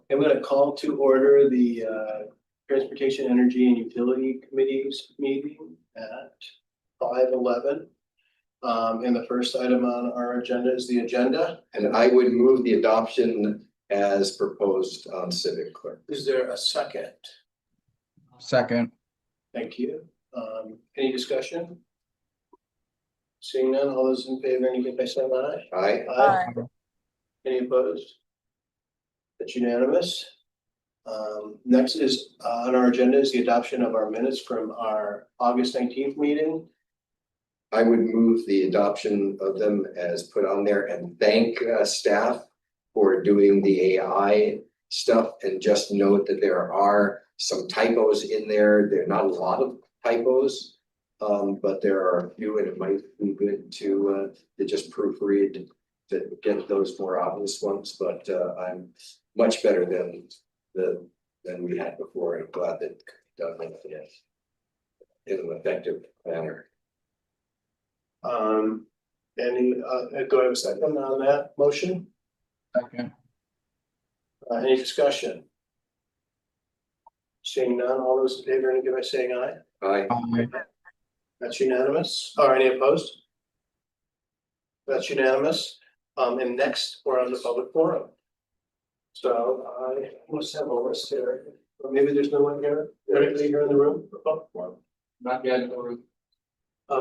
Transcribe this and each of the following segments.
I'm going to call to order the Transportation, Energy, and Utility Committee's meeting at 5:11. And the first item on our agenda is the agenda. And I would move the adoption as proposed on Civic Clerk. Is there a second? Second. Thank you. Any discussion? Seeing none, all those in favor, indicate by saying aye. Aye. Aye. Any opposed? That's unanimous. Next is on our agenda is the adoption of our minutes from our August 19th meeting. I would move the adoption of them as put on there and thank staff for doing the AI stuff, and just note that there are some typos in there. There are not a lot of typos, but there are a few, and it might be good to just proofread to get those more obvious ones. But I'm much better than we had before, and glad that done it in an effective manner. Any do I have a second on that motion? Second. Any discussion? Seeing none, all those in favor indicate by saying aye. Aye. That's unanimous. Or any opposed? That's unanimous. And next we're on the public forum. So I must have a list here. Or maybe there's no one here. Anybody here in the room for public forum? Not yet in the room.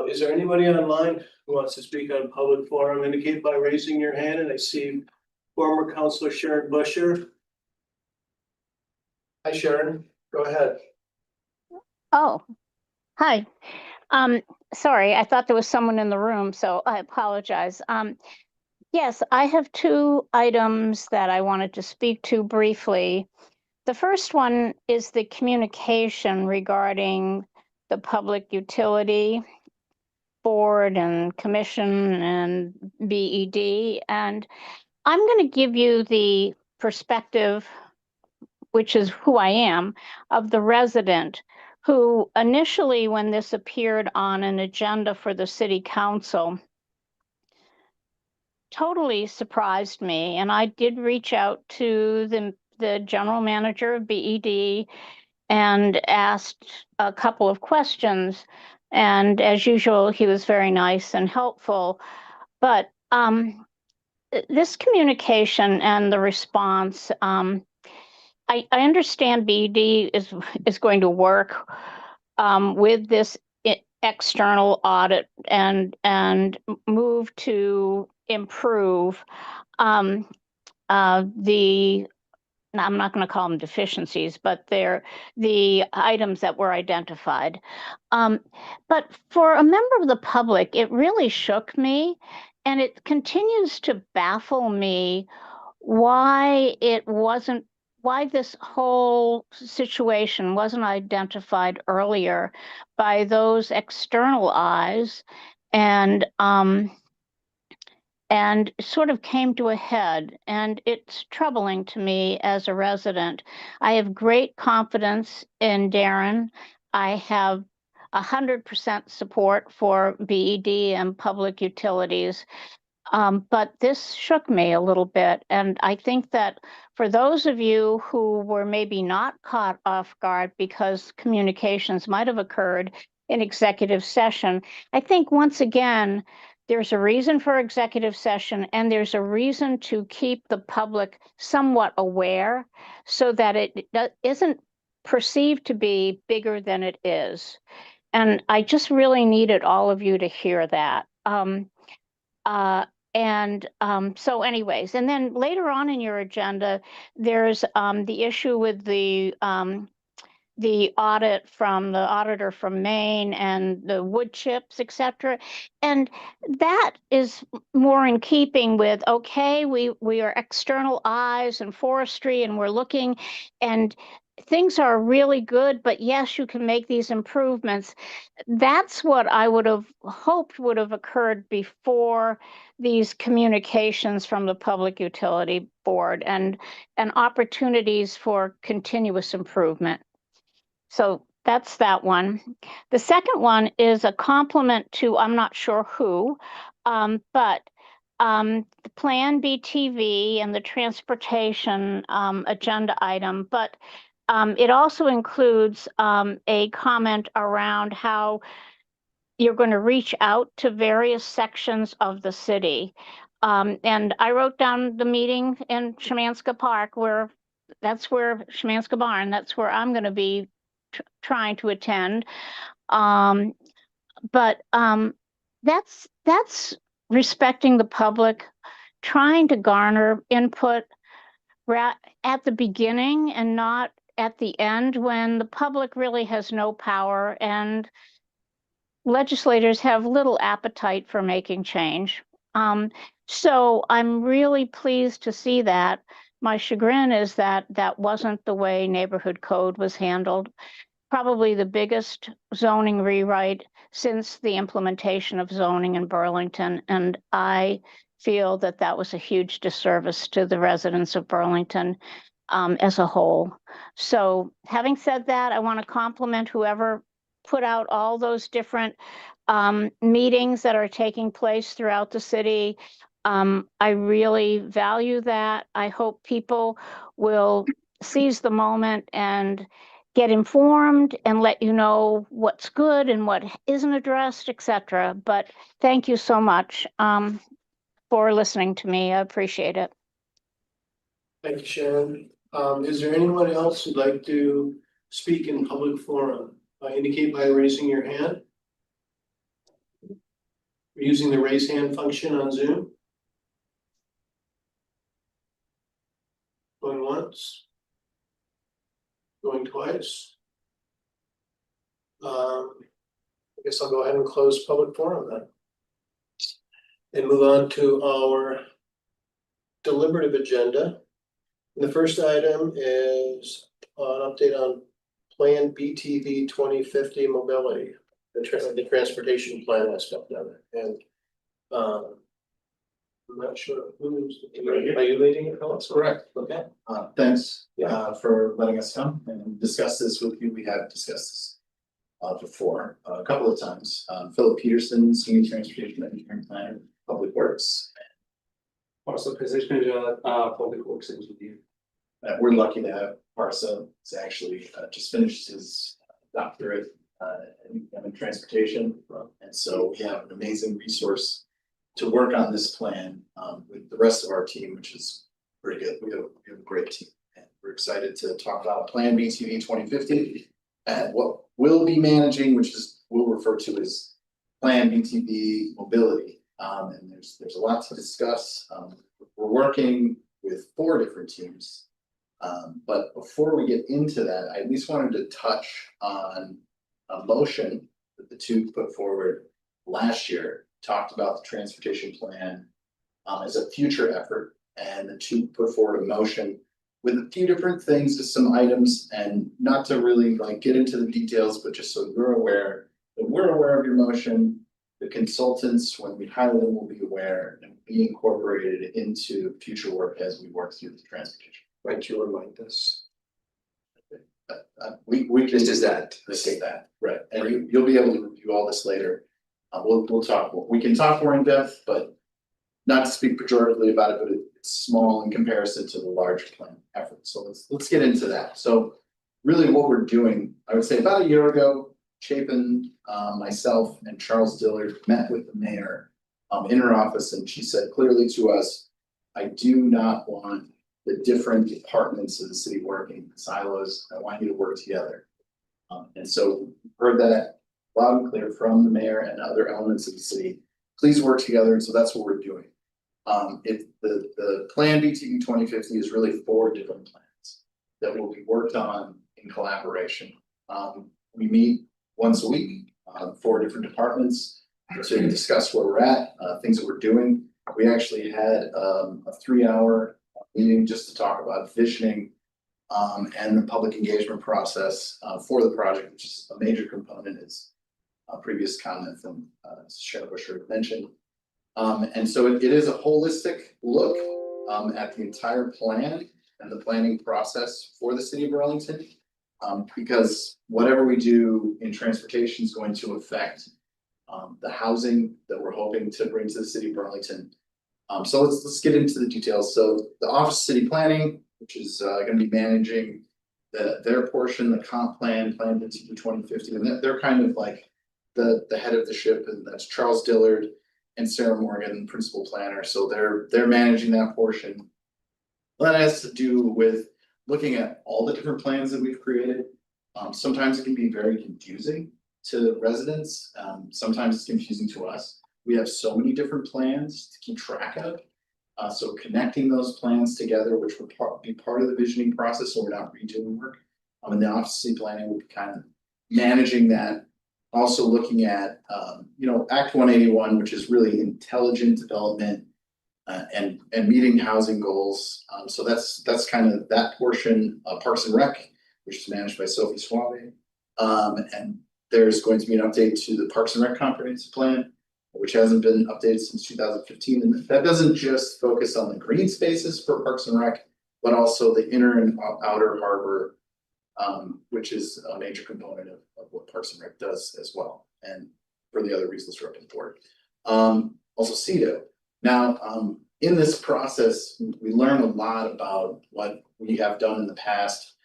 Is there anybody online who wants to speak on public forum? Indicate by raising your hand, and I see former Councilor Sharon Busher. Hi, Sharon. Go ahead. Oh, hi. Sorry, I thought there was someone in the room, so I apologize. Yes, I have two items that I wanted to speak to briefly. The first one is the communication regarding the Public Utility Board and Commission and BED. And I'm going to give you the perspective, which is who I am, of the resident who initially, when this appeared on an agenda for the city council, totally surprised me. And I did reach out to the general manager of BED and asked a couple of questions. And as usual, he was very nice and helpful. But this communication and the response, I understand BED is going to work with this external audit and move to improve I'm not going to call them deficiencies, but they're the items that were identified. But for a member of the public, it really shook me, and it continues to baffle me why this whole situation wasn't identified earlier by those external eyes and sort of came to a head. And it's troubling to me as a resident. I have great confidence in Darren. I have 100% support for BED and public utilities. But this shook me a little bit. And I think that for those of you who were maybe not caught off guard because communications might have occurred in executive session, I think once again, there's a reason for executive session, and there's a reason to keep the public somewhat aware so that it isn't perceived to be bigger than it is. And I just really needed all of you to hear that. So anyways, and then later on in your agenda, there's the issue with the audit from the auditor from Maine and the wood chips, et cetera. And that is more in keeping with, okay, we are external eyes and forestry, and we're looking, and things are really good, but yes, you can make these improvements. That's what I would have hoped would have occurred before these communications from the Public Utility Board and opportunities for continuous improvement. So that's that one. The second one is a compliment to, I'm not sure who, but the PlanBTV and the transportation agenda item, but it also includes a comment around how you're going to reach out to various sections of the city. And I wrote down the meeting in Szymanska Park that's where Szymanska Barn, that's where I'm going to be trying to attend. But that's respecting the public, trying to garner input at the beginning and not at the end when the public really has no power and legislators have little appetite for making change. So I'm really pleased to see that. My chagrin is that that wasn't the way neighborhood code was handled. Probably the biggest zoning rewrite since the implementation of zoning in Burlington. And I feel that that was a huge disservice to the residents of Burlington as a whole. So having said that, I want to compliment whoever put out all those different meetings that are taking place throughout the city. I really value that. I hope people will seize the moment and get informed and let you know what's good and what isn't addressed, etc. But thank you so much for listening to me. I appreciate it. Thank you, Sharon. Is there anyone else who'd like to speak in public forum? Indicate by raising your hand. We're using the raise hand function on Zoom. Going once. Going twice. I guess I'll go ahead and close public forum then. And move on to our deliberative agenda. And the first item is an update on PlanBTV 2050 mobility, the transportation plan aspect of it. And I'm not sure who's, are you leading it, Philip? Correct. Okay. Thanks for letting us come and discuss this with you. We have discussed this before a couple of times. Philip Peterson, Senior Transportation Engineering Planner, Public Works. Also position public works engineer. We're lucky to have Parsa. He's actually just finished his doctorate in transportation. And so we have an amazing resource to work on this plan with the rest of our team, which is pretty good. We have a great team. And we're excited to talk about PlanBTV 2050 and what we'll be managing, which is we'll refer to as PlanBTV mobility. And there's a lot to discuss. We're working with 4 different teams. But before we get into that, I at least wanted to touch on a motion that the TEUC put forward last year, talked about the transportation plan as a future effort, and the TEUC put forward a motion with a few different things, just some items, and not to really like get into the details, but just so you're aware that we're aware of your motion. The consultants, when we hire them, will be aware and be incorporated into future work as we work through the transportation. Might you remind us? We can. This is that. This is that, right, and you'll be able to review all this later. We'll talk, we can talk more in depth, but not to speak pejoratively about it, but it's small in comparison to the large plan effort. So let's get into that. So really what we're doing, I would say about a year ago, Chapin, myself and Charles Dillard met with the mayor in her office, and she said clearly to us, I do not want the different departments of the city working in silos. I want you to work together. And so heard that loud and clear from the mayor and other elements of the city. Please work together. And so that's what we're doing. The PlanBTV 2050 is really 4 different plans that will be worked on in collaboration. We meet once a week, 4 different departments to discuss where we're at, things that we're doing. We actually had a 3-hour meeting just to talk about visioning and the public engagement process for the project, which is a major component, as a previous comment from Sharon Busher mentioned. And so it is a holistic look at the entire plan and the planning process for the city of Burlington. Because whatever we do in transportation is going to affect the housing that we're hoping to bring to the city of Burlington. So let's get into the details. So the Office of City Planning, which is gonna be managing their portion, the comp plan, PlanBTV 2050, and they're kind of like the head of the ship, and that's Charles Dillard and Sarah Morgan, principal planner. So they're managing that portion. That has to do with looking at all the different plans that we've created. Sometimes it can be very confusing to residents. Sometimes it's confusing to us. We have so many different plans to keep track of. So connecting those plans together, which would be part of the visioning process, so we're not redoing work. And the Office of City Planning will be kind of managing that. Also looking at, Act 181, which is really intelligent development and meeting housing goals. So that's kind of that portion of Parks and Rec, which is managed by Sophie Suave. And there's going to be an update to the Parks and Rec comprehensive plan, which hasn't been updated since 2015. And that doesn't just focus on the green spaces for Parks and Rec, but also the inner and outer harbor, which is a major component of what Parks and Rec does as well. And for the other reasons we're up on board. Also CEDO. Now, in this process, we learn a lot about what we have done in the past.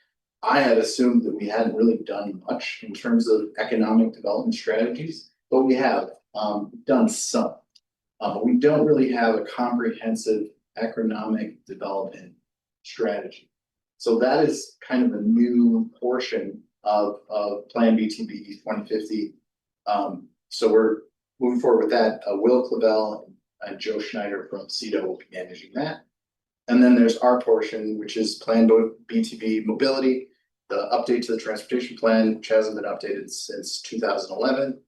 I had assumed that we hadn't really done much in terms of economic development strategies, but we have done some. But we don't really have a comprehensive economic development strategy. So that is kind of a new portion of PlanBTV 2050. So we're moving forward with that. Will Clavel and Joe Schneider from CEDO will be managing that. And then there's our portion, which is PlanBTV Mobility, the update to the transportation plan, which hasn't been updated since 2011.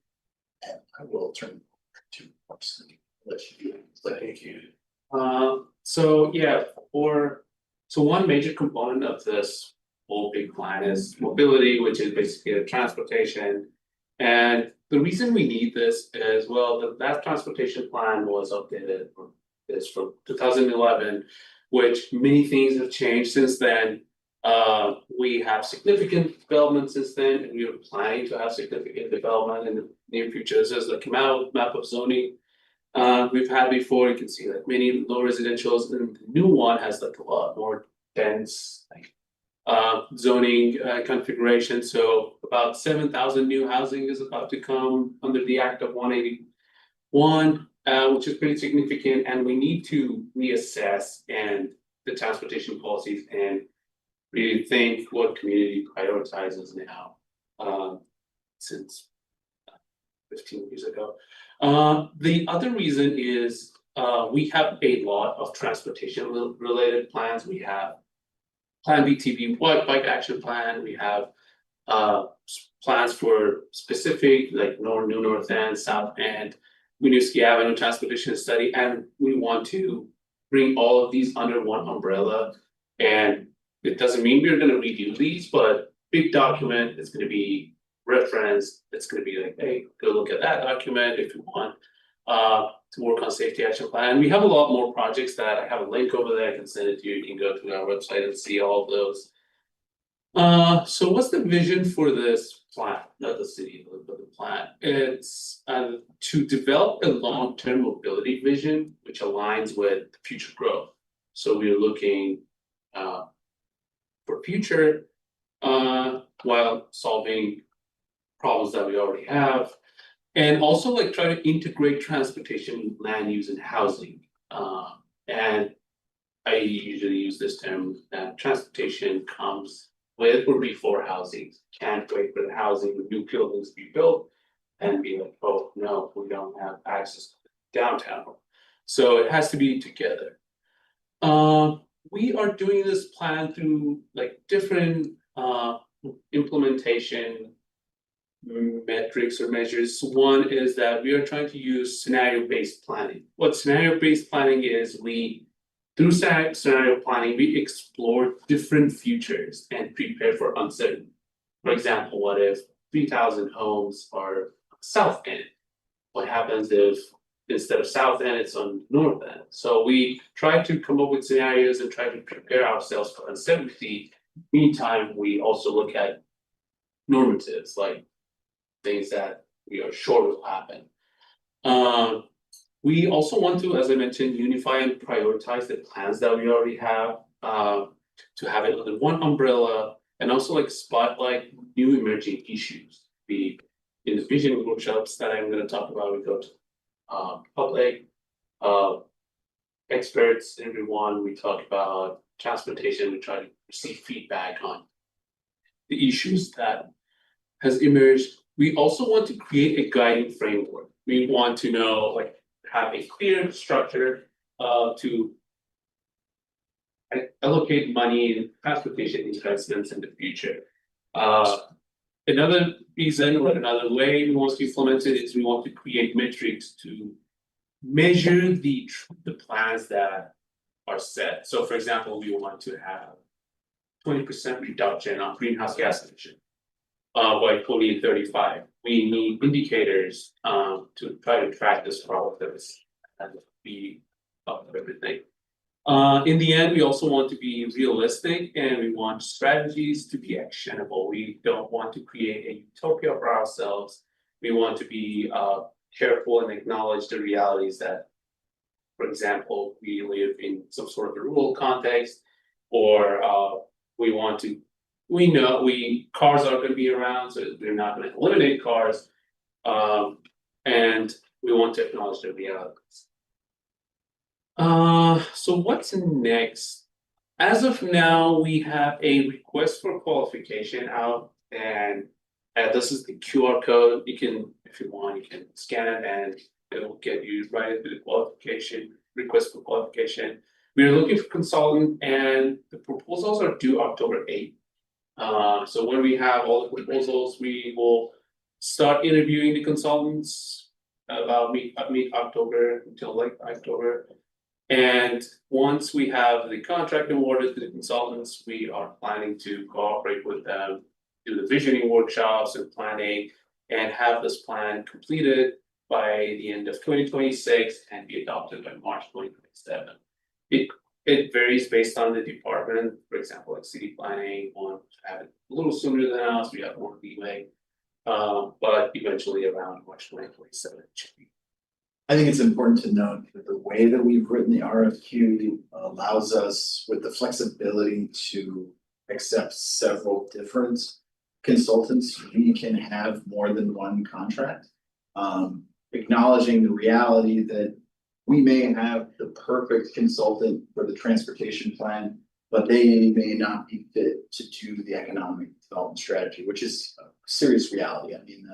And I will turn to Parks and let you do it. Thank you. So one major component of this whole big plan is mobility, which is basically the transportation. And the reason we need this is, well, that transportation plan was updated, is from 2011, which many things have changed since then. We have significant development since then, and we are planning to have significant development in the near future. This is the map of zoning we've had before. You can see that many low residentials, and the new one has like a lot more dense zoning configuration. So about 7,000 new housing is about to come under the Act of 181, which is pretty significant, and we need to reassess and the transportation policies and really think what community prioritizes now, since 15 years ago. The other reason is we have a lot of transportation related plans. We have PlanBTV bike action plan. We have plans for specific like New North End, South End, Winooski Avenue transportation study, and we want to bring all of these under one umbrella. And it doesn't mean we're going to redo these, but big document is going to be referenced. It's going to be like, hey, go look at that document if you want to work on safety action plan. We have a lot more projects that I have a link over there. I can send it to you. You can go to our website and see all of those. So what's the vision for this plan? Not the city, but the plan. It's to develop a long-term mobility vision which aligns with future growth. So we're looking for future while solving problems that we already have, and also like try to integrate transportation, land use, and housing. And I usually use this term that transportation comes with or before housing. Can't wait for the housing, the new buildings to be built and be like, oh no, we don't have access to downtown. So it has to be together. We are doing this plan through like different implementation metrics or measures. One is that we are trying to use scenario-based planning. What scenario-based planning is, through scenario planning, we explore different futures and prepare for uncertainty. For example, what if 3,000 homes are South End? What happens if instead of South End, it's on North End? So we try to come up with scenarios and try to prepare ourselves for uncertainty. Meantime, we also look at normatives, like things that we are sure will happen. We also want to, as I mentioned, unify and prioritize the plans that we already have, to have it under one umbrella. And also like spotlight new emerging issues. In the vision workshops that I'm gonna talk about, we go to public, experts, everyone, we talk about transportation, we try to receive feedback on the issues that has emerged. We also want to create a guiding framework. We want to know, like, have a clear structure to allocate money in transportation investments in the future. Another reason or another way we want to implement it is we want to create metrics to measure the plans that are set. So for example, we want to have 20% reduction on greenhouse gas emission by 2035. We need indicators to try to track this progress and be up of everything. In the end, we also want to be realistic and we want strategies to be actionable. We don't want to create a utopia for ourselves. We want to be careful and acknowledge the realities that, for example, we live in some sort of a rural context, or we know cars are gonna be around, so we're not gonna eliminate cars. And we want to acknowledge the realities. So what's next? As of now, we have a request for qualification out, and this is the QR code. You can, if you want, you can scan it and it will get you right into the qualification, request for qualification. We are looking for consultant and the proposals are due October 8th. So when we have all the proposals, we will start interviewing the consultants about mid-October until late October. And once we have the contract awarded to the consultants, we are planning to cooperate with them, do the visioning workshops and planning, and have this plan completed by the end of 2026 and be adopted by March 2027. It varies based on the department. For example, like city planning want to have it a little sooner than us, we have more leeway. But eventually around March 2027 it should be. I think it's important to note that the way that we've written the RFQ allows us with the flexibility to accept several different consultants. We can have more than one contract. Acknowledging the reality that we may have the perfect consultant for the transportation plan, but they may not be fit to do the economic development strategy, which is a serious reality. I mean,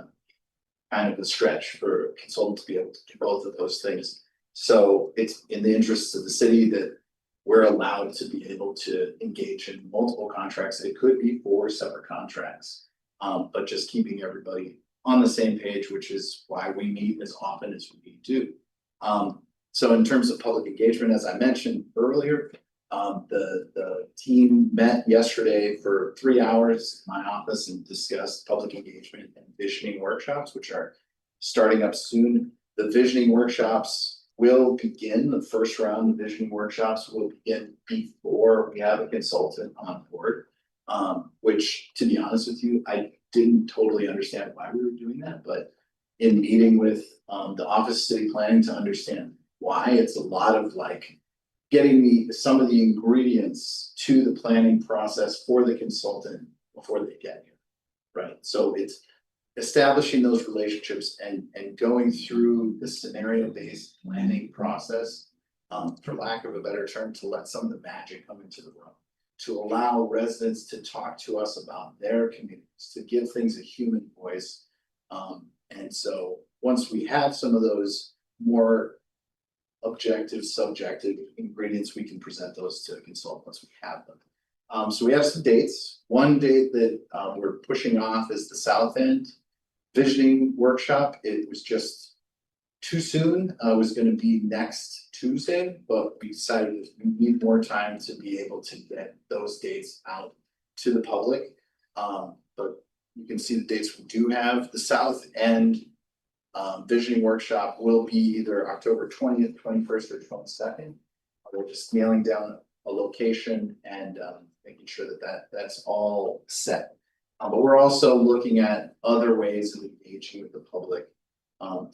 kind of a stretch for a consultant to be able to do both of those things. So it's in the interests of the city that we're allowed to be able to engage in multiple contracts. It could be 4 separate contracts, but just keeping everybody on the same page, which is why we meet as often as we do. So in terms of public engagement, as I mentioned earlier, the team met yesterday for 3 hours in my office and discussed public engagement and visioning workshops, which are starting up soon. The visioning workshops will begin, the first round of visioning workshops will begin before we have a consultant on board. Which, to be honest with you, I didn't totally understand why we were doing that, but in meeting with the Office of City Planning to understand why, it's a lot of like getting some of the ingredients to the planning process for the consultant before they get here, right? So it's establishing those relationships and going through the scenario-based planning process, for lack of a better term, to let some of the magic come into the room, to allow residents to talk to us about their communities, to give things a human voice. And so once we have some of those more objective, subjective ingredients, we can present those to consultants once we have them. So we have some dates. One date that we're pushing off is the South End Visioning Workshop. It was just too soon. It was going to be next Tuesday, but we decided we need more time to be able to get those dates out to the public. But you can see the dates we do have. The South End Visioning Workshop will be either October 20th, 21st, or 22nd. We're just nailing down a location and making sure that that's all set. But we're also looking at other ways of engaging with the public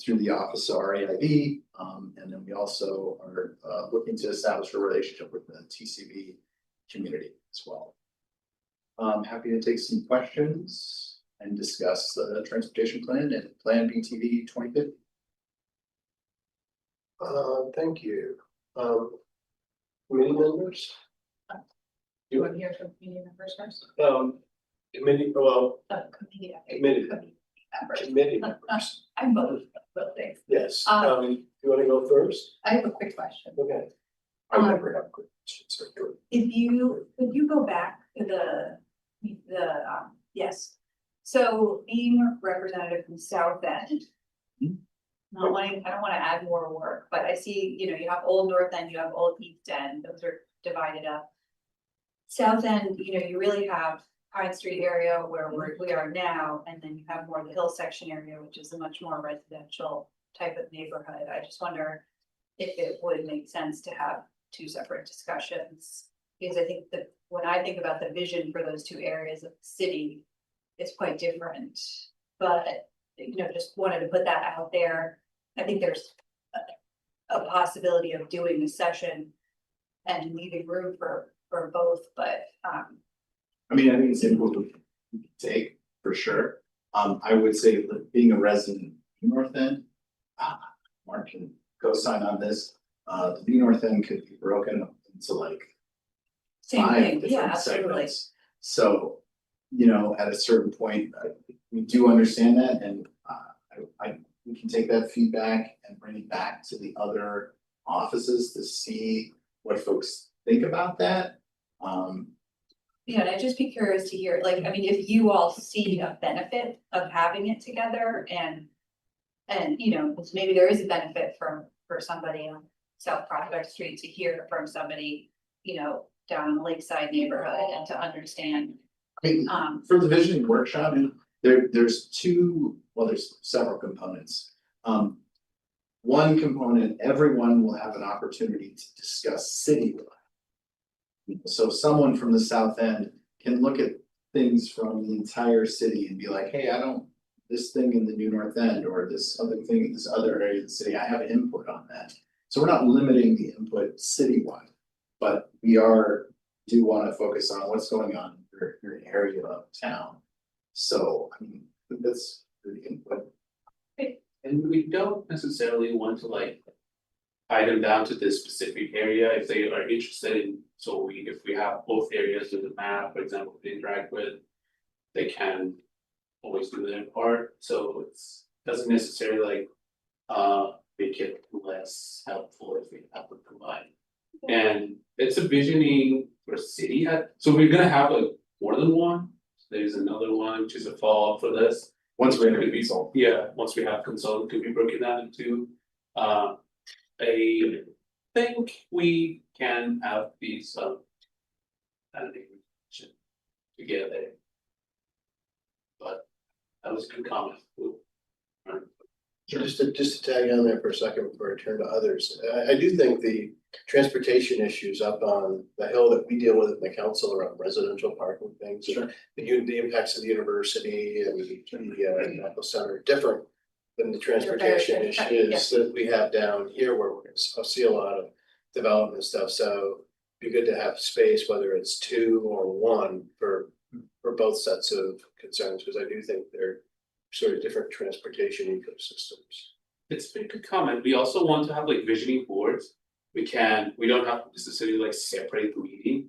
through the office of RAIB. And then we also are looking to establish a relationship with the TCB community as well. I'm happy to take some questions and discuss the transportation plan and PlanBTV 2050. Thank you. Committee members? You want to hear from committee members first? Committee, well, Committee. Committee. members. committee members, I'm both things. yes. Um, You wanna go first? I have a quick question. Okay. I never have questions. So go. Could you go back to yes. So being representative from South End. I don't want to add more work, but I see, you have Old North End, you have Old East End, those are divided up. South End, you really have Pine Street area where we are now, and then you have more of the hill section area, which is a much more residential type of neighborhood. I just wonder if it would make sense to have two separate discussions. Because I think that when I think about the vision for those two areas of the city, it's quite different. But, just wanted to put that out there. I think there's a possibility of doing a session and leaving room for both, but I mean, I think it's input we can take for sure. I would say that being a resident of North End, Mark can co-sign on this. The North End could be broken up into like same 5 thing, yeah, different absolutely. segments. So, at a certain point, we do understand that, and we can take that feedback and bring it back to the other offices to see what folks think about that. Yeah, and I'd just be curious to hear, if you all see a benefit of having it together and maybe there is a benefit for somebody on South Prospect Street to hear from somebody, down in the Lakeside neighborhood and to understand. I mean, for the visioning workshop, there's several components. One component, everyone will have an opportunity to discuss citywide. So someone from the South End can look at things from the entire city and be like, hey, this thing in the New North End or this other thing in this other area of the city, I have input on that. So we're not limiting the input citywide, but we do want to focus on what's going on in your area of town. So, I mean, that's the input. And we don't necessarily want to tie them down to this specific area if they are interested in, if we have both areas in the map, for example, to interact with, they can always do their part, so it's doesn't necessarily make it less helpful if we have to combine. And it's a visioning for city, so we're gonna have more than one, there's another one, which is a follow-up for this. Once we have a result. Yeah, once we have consultant, could be broken down into, I think we can have these, together. But that was a good comment. Just to tag on there for a second before I turn to others, I do think the transportation issues up on the hill that we deal with in the council around residential parking things. Sure. The impacts of the university and the medical center are different than the transportation different, issues that we have down here where we're gonna see a lot of development stuff, so it'd be good to have space, whether it's 2 or 1 for both sets of concerns, because I do think they're sort of different transportation ecosystems. It's a pretty good comment. We also want to have visioning boards. We don't have to necessarily separate the meeting.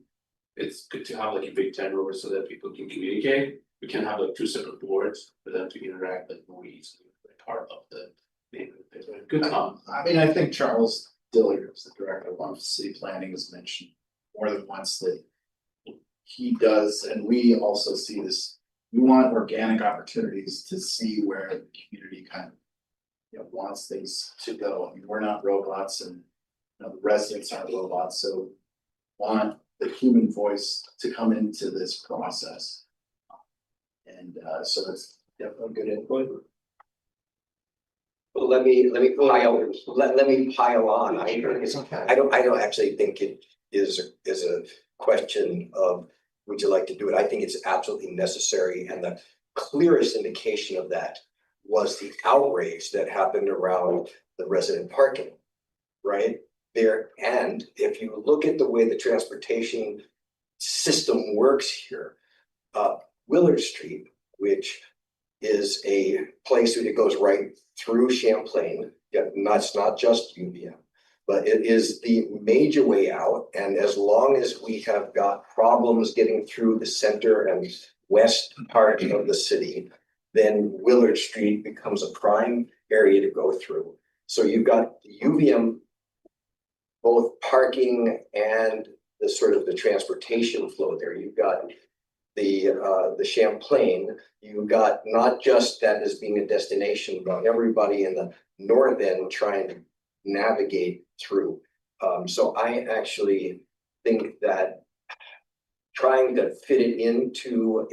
It's good to have a big turnover so that people can communicate. We can have 2 separate boards for them to interact more easily with part of the neighborhood. Good comment. I mean, I think Charles Dillard, who's the director of Office of City Planning, has mentioned more than once that he does, and we also see this. We want organic opportunities to see where the community kind of, wants things to go. I mean, we're not robots, and the residents aren't robots, so want the human voice to come into this process. And so that's definitely good input. Well, let me pile on. I don't actually think it is a question of would you like to do it? I think it's absolutely necessary, and the clearest indication of that was the outrage that happened around the resident parking, right? There, and if you look at the way the transportation system works here, Willard Street, which is a place that it goes right through Champlain, yeah, that's not just UVM, but it is the major way out. And as long as we have got problems getting through the center and west part of the city, then Willard Street becomes a prime area to go through. So you've got the UVM, both parking and the sort of the transportation flow there. You've got the Champlain, you got not just that as being a destination, but everybody in the north end trying to navigate through. So I actually think that trying to fit it into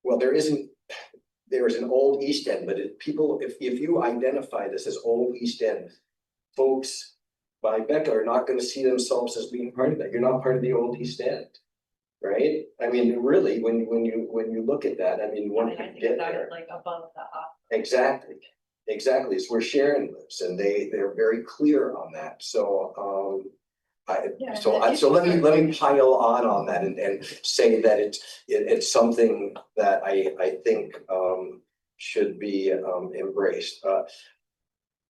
well, there is an old East End, but if you identify this as old East End, folks by Becca are not going to see themselves as being part of that. You're not part of the old East End. Right? I mean, really, when you look at that, I mean, one I could think get about there. it like above the hop. Exactly. It's where Sharon lives, and they're very clear on that. So so let me pile on that and say that it's something that I think should be embraced.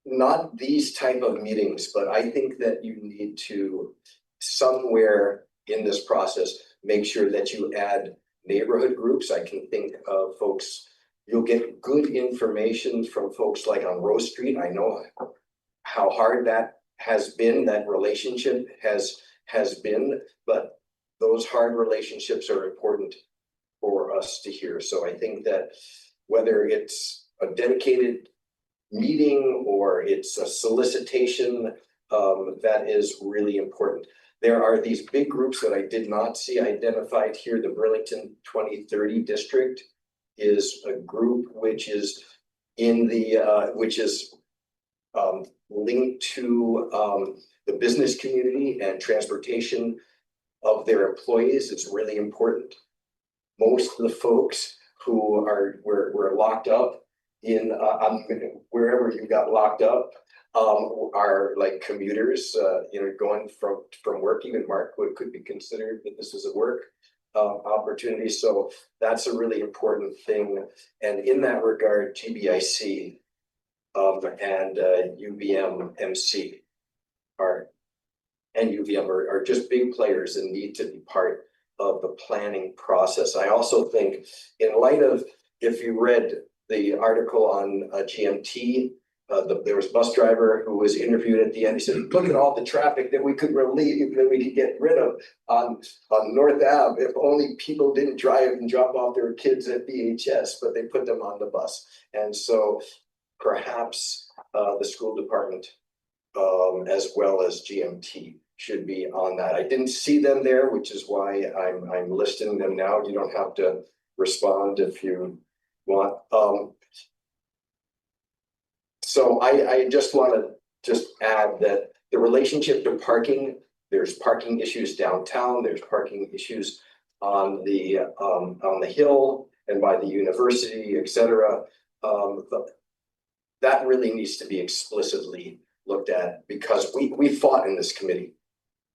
Not these type of meetings, but I think that you need to somewhere in this process make sure that you add neighborhood groups. I can think of folks, you'll get good information from folks like on Rose Street. I know how hard that has been, that relationship has been, but those hard relationships are important for us to hear. So I think that whether it's a dedicated meeting or it's a solicitation, that is really important. There are these big groups that I did not see identified here. The Burlington 2030 district is a group which is in the linked to the business community and transportation of their employees. It's really important. Most of the folks who were locked up in wherever you got locked up are like commuters, going from work. Even Mark could be considered that this is a work opportunity. So that's a really important thing. And in that regard, GBIC and UVM MC and UVM are just big players and need to be part of the planning process. I also think, in light of, if you read the article on GMT, there was a bus driver who was interviewed at the end. He said, "Look at all the traffic that we could relieve, that we could get rid of on North Ave. If only people didn't drive and drop off their kids at BHS, but they put them on the bus." And so perhaps the school department, as well as GMT, should be on that. I didn't see them there, which is why I'm listing them now. You don't have to respond if you want. So I just want to add that the relationship to parking, there's parking issues downtown, there's parking issues on the hill and by the university, etc. That really needs to be explicitly looked at, because we fought in this committee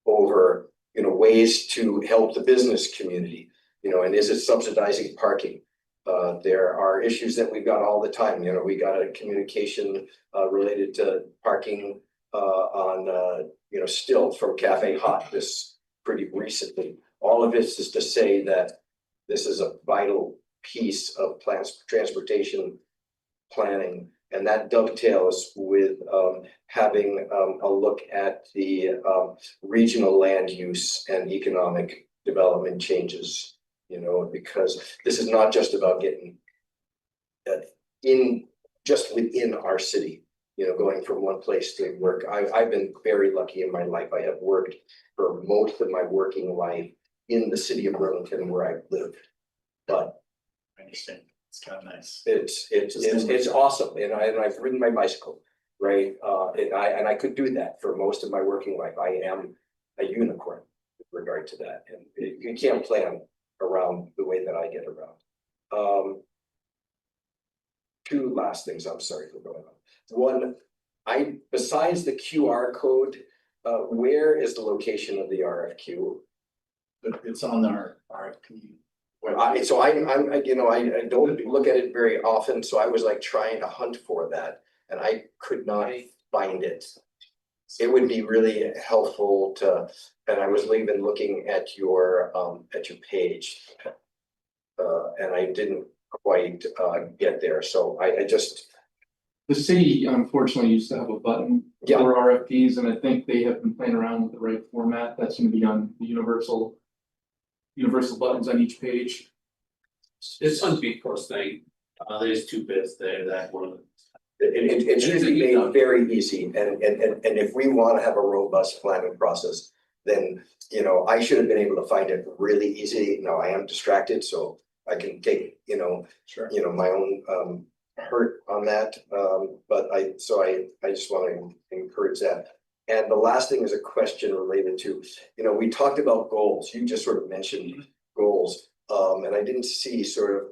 over ways to help the business community, and is it subsidizing parking? There are issues that we've got all the time. We got a communication related to parking on still from Cafe Hot this pretty recently. All of this is to say that this is a vital piece of transportation planning, and that dovetails with having a look at the regional land use and economic development changes. Because this is not just about getting just within our city, going from one place to work. I've been very lucky in my life. I have worked for most of my working life in the city of Burlington, where I've lived. But I understand. It's kind of nice. It's awesome, and I've ridden my bicycle, right? And I could do that for most of my working life. I am a unicorn with regard to that, and you can't plan around the way that I get around. two last things, I'm sorry for going on. One, besides the QR code, where is the location of the RFQ? It's on our RFP. Well, I don't look at it very often, so I was like trying to hunt for that, and I could not find it. It would be really helpful to, and I was even looking at your page. And I didn't quite get there, so I just, The city unfortunately used to have a button Yeah. for RFPs, and I think they have been playing around with the right format. That's gonna be on the universal buttons on each page. It's on big posting, there's two bits there that one. it should be made very easy, and if we want to have a robust planning process, then, I should have been able to find it really easy. Now I am distracted, so I can take, Sure. my own hurt on that, but I just want to encourage that. And the last thing is a question related to, we talked about goals, you just sort of mentioned goals, and I didn't see sort of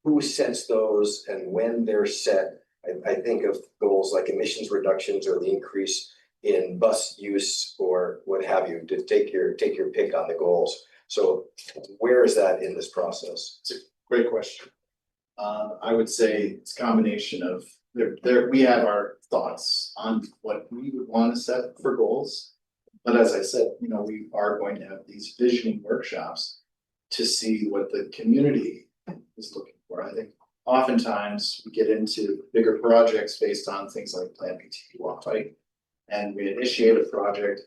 who sets those and when they're set. I think of goals like emissions reductions or the increase in bus use or what have you, to take your pick on the goals. So where is that in this process? It's a great question. I would say it's a combination of, we have our thoughts on what we would want to set for goals. But as I said, we are going to have these visioning workshops to see what the community is looking for. I think oftentimes we get into bigger projects based on things like PlanBTV walk bike. And we initiate a project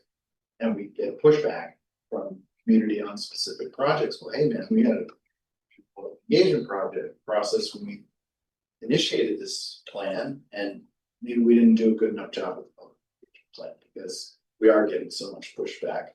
and we get pushback from community on specific projects. Well, hey man, we had an engagement process when we initiated this plan, and maybe we didn't do a good enough job with the public engagement plan because we are getting so much pushback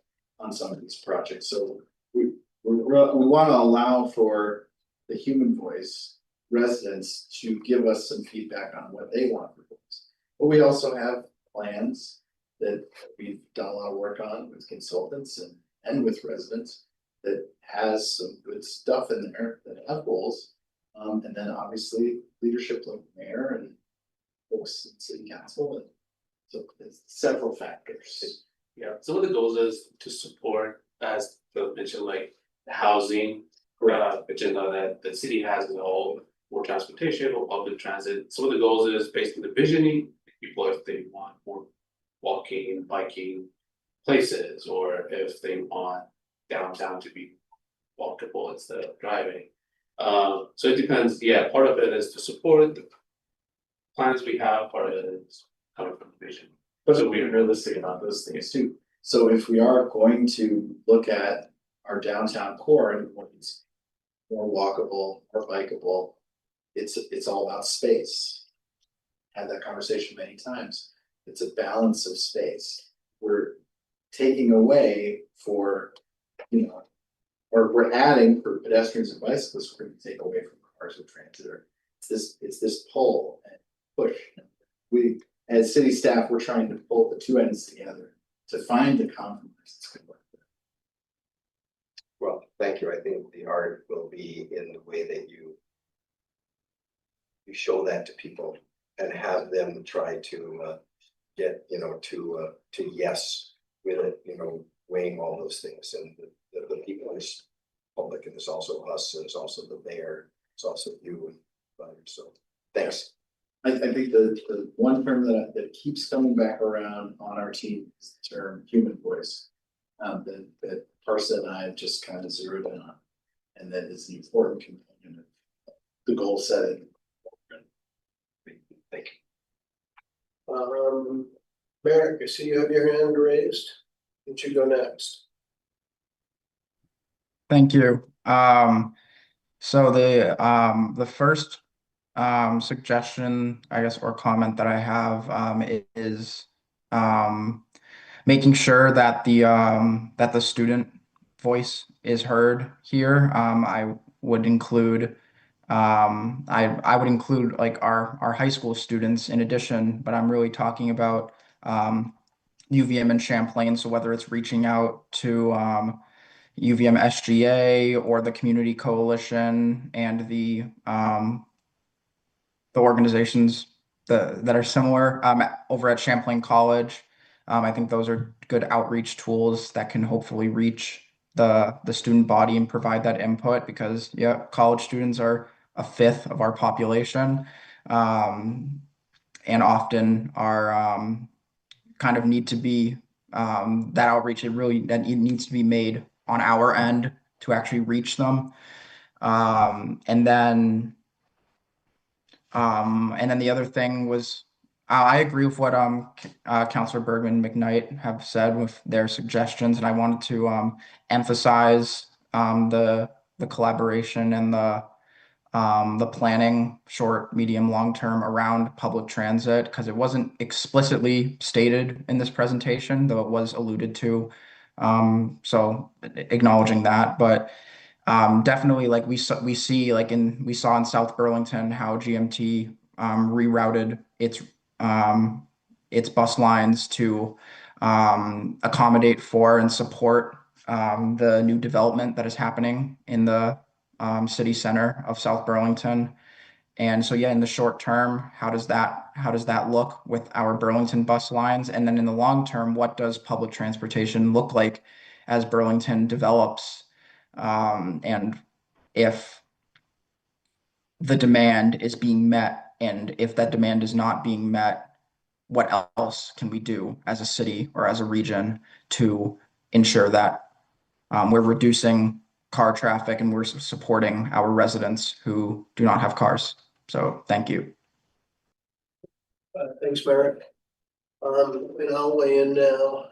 on some of these projects. So we want to allow for the human voice, residents, to give us some feedback on what they want for goals. But we also have plans that we've done a lot of work on with consultants and with residents that has some good stuff in there that have goals. And then obviously leadership like the mayor and folks in city council, and so there's several factors. Yeah, some of the goals is to support, as Phil mentioned, like the housing. Agenda that the city has as a whole, more transportation or public transit. Some of the goals is basically the visioning, people if they want more walking, biking places, or if they want downtown to be walkable instead of driving. So it depends, part of it is to support the plans we have, part of it is coming from the vision. But so we're realistic about those things too. So if we are going to look at our downtown core and what is more walkable or bikeable, it's all about space. Had that conversation many times. It's a balance of space. We're taking away for, or we're adding for pedestrians and bicyclists, we're going to take away from cars and transit. It's this pull and push. We, as city staff, we're trying to pull the two ends together to find the compromise that's going to work. Well, thank you. I think the art will be in the way that you show that to people and have them try to get, to yes with it, weighing all those things. And the people is public, and there's also us, and there's also the mayor, it's also you and others. So thanks. I think the one term that keeps coming back around on our team is the term human voice. That Parsa and I have just kind of zeroed in on, and that is an important component of the goal setting. Thank you. Merrick, I see you have your hand raised. Would you go next? Thank you. So the first suggestion, I guess, or comment that I have is making sure that the student voice is heard here. I would include I would include like our high school students in addition, but I'm really talking about UVM and Champlain. So whether it's reaching out to UVM SGA or the Community Coalition and the the organizations that are similar over at Champlain College. I think those are good outreach tools that can hopefully reach the student body and provide that input because yeah, college students are a fifth of our population, and often are kind of need to be that outreach. It needs to be made on our end to actually reach them. And then the other thing was, I agree with what Councilor Bergman McKnight have said with their suggestions, and I wanted to emphasize the collaboration and the planning, short, medium, long term around public transit because it wasn't explicitly stated in this presentation, though it was alluded to. So acknowledging that, but definitely like we saw in South Burlington how GMT rerouted its bus lines to accommodate for and support the new development that is happening in the city center of South Burlington. And so yeah, in the short term, how does that look with our Burlington bus lines? And then in the long term, what does public transportation look like as Burlington develops? And if the demand is being met, and if that demand is not being met, what else can we do as a city or as a region to ensure that we're reducing car traffic and we're supporting our residents who do not have cars? So thank you. Thanks, Merrick. And I'll weigh in now.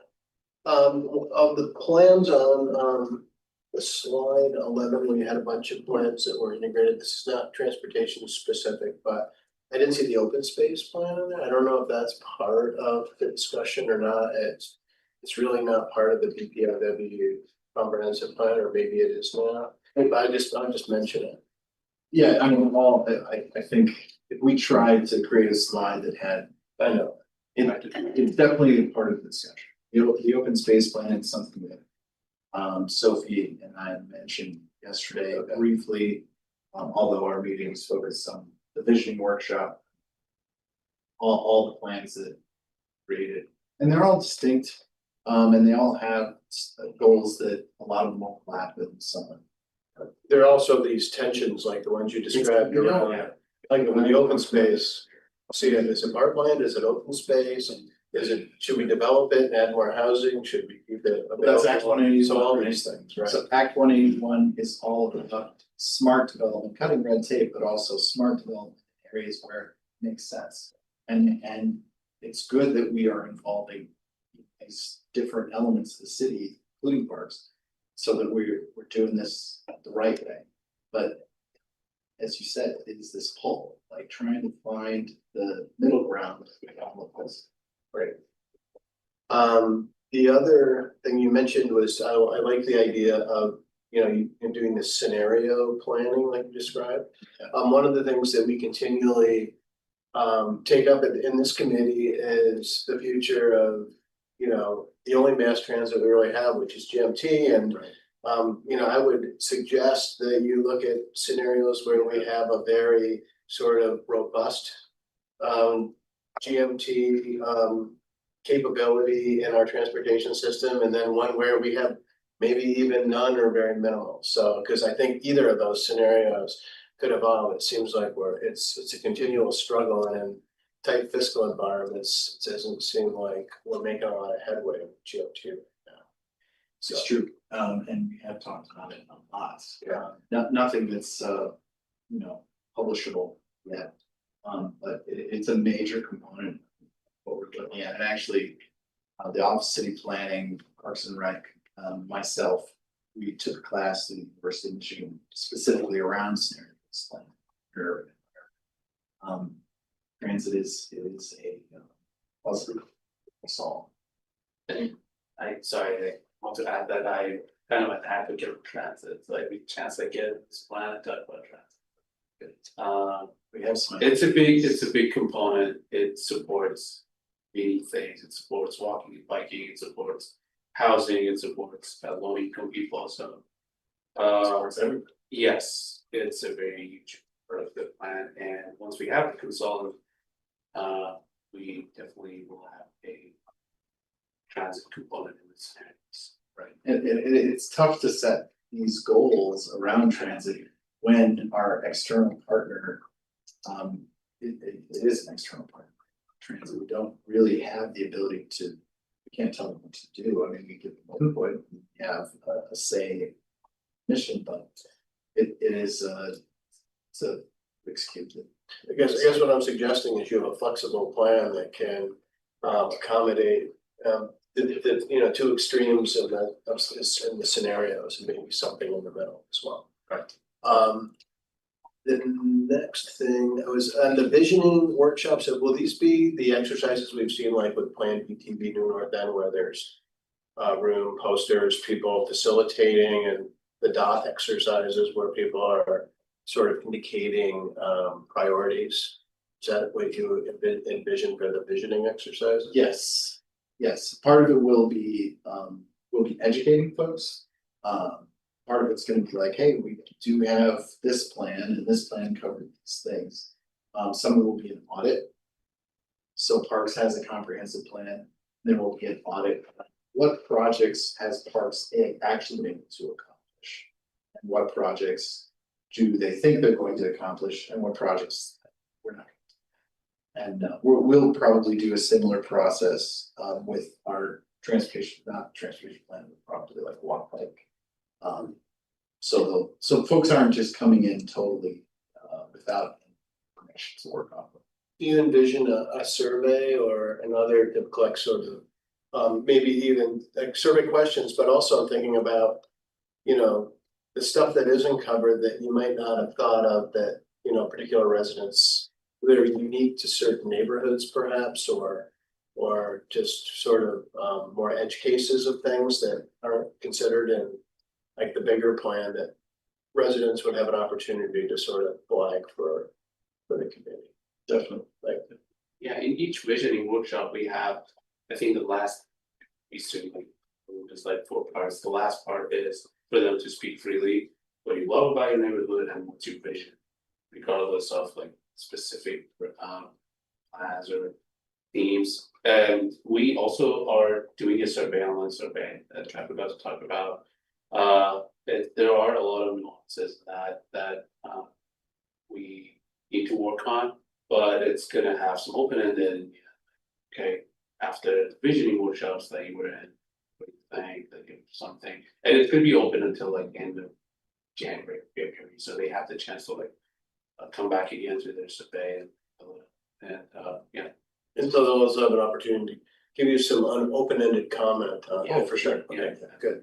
Of the plans on the slide 11, where you had a bunch of plans that were integrated, this is not transportation specific, but I didn't see the open space plan on there. I don't know if that's part of the discussion or not. It's really not part of the BPRW comprehensive plan, or maybe it is not. But I'll just mention it. Yeah, I mean, I think if we tried to create a slide that had, I know. it's definitely a part of the discussion. The open space plan is something that Sophie and I mentioned yesterday briefly, although our meetings focused on the visioning workshop, all the plans that created, and they're all distinct, and they all have goals that a lot of them overlap with some. There are also these tensions like the ones you described around, like with the open space. See, is it parkland? Is it open space? Should we develop it and add more housing? Should we keep it? That's Act 181. So all these things, right? So Act 181 is all about smart development, cutting red tape, but also smart development in areas where it makes sense. And it's good that we are involving these different elements of the city, including parks, so that we're doing this the right way. But as you said, it is this pull, like trying to find the middle ground between all of this. Right. The other thing you mentioned was I like the idea of, you doing this scenario planning like you described. One of the things that we continually take up in this committee is the future of, the only mass transit we really have, which is GMT. And, I would suggest that you look at scenarios where we have a very sort of robust GMT capability in our transportation system, and then one where we have maybe even none or very minimal. So, because I think either of those scenarios could evolve. It seems like it's a continual struggle, and in tight fiscal environments, it doesn't seem like we're making a lot of headway with GMT right now. So, It's true, and we have talked about it a lot. Yeah. Nothing that's publishable yet. But it's a major component of what we're looking at. And actually, the Office of City Planning, Parks and Rec, myself, we took a class at the University of Michigan specifically around scenario planning. Transit is a positive solve. I want to add that I kind of an advocate of transit, so every chance I get this planet talk about transit. We have some. It's a big component. It supports many things. It supports walking and biking. It supports housing. It supports low income people. So, Supports everybody. yes, it's a very huge part of the plan, and once we have the consultant, we definitely will have a transit component in this scenarios. Right, and it's tough to set these goals around transit when our external partner. It is an external partner. Transit, we don't really have the ability to, we can't tell them what to do, I mean, we give them input, we have a say mission, but it is, it's a, excuse me. I guess what I'm suggesting is you have a flexible plan that can accommodate the two extremes of in the scenarios, and maybe something in the middle as well. Right. The next thing was on the visioning workshops. Will these be the exercises we've seen like with PlanBTV New North End, where there's room, posters, people facilitating, and the dot exercises where people are sort of indicating priorities? Is that what you envision for the visioning exercises? Yes, yes, part of it will be educating folks. Part of it's gonna be like, hey, we do have this plan, and this plan covers these things. Some of it will be an audit. So Parks has a comprehensive plan, then we'll be an audit. What projects has Parks actually been able to accomplish? And what projects do they think they're going to accomplish, and what projects we're not? And we'll probably do a similar process with our not transportation plan, but probably like walk bike. So folks aren't just coming in totally without information to work off of. Do you envision a survey or another to collect sort of maybe even like survey questions, but also I'm thinking about, the stuff that isn't covered that you might not have thought of, that, particular residents that are unique to certain neighborhoods perhaps, or just sort of more edge cases of things that aren't considered in like the bigger plan, that residents would have an opportunity to sort of flag for the committee. Definitely. Like, Yeah, in each visioning workshop, we have, I think the last, just like 4 parts. The last part is for them to speak freely what you love about your neighborhood and what's your vision, regardless of like specific plans or themes. And we also are doing a survey, online survey that I'm about to talk about. There are a lot of nuances that we need to work on, but it's gonna have some open-ended, okay, after the visioning workshops that you were in, what do you think, like something, and it could be open until like end of January, February, so they have the chance to like come back again to their survey and yeah. and so they'll also have an opportunity to give you some open-ended comment on. Yeah, For sure. yeah. Okay, good.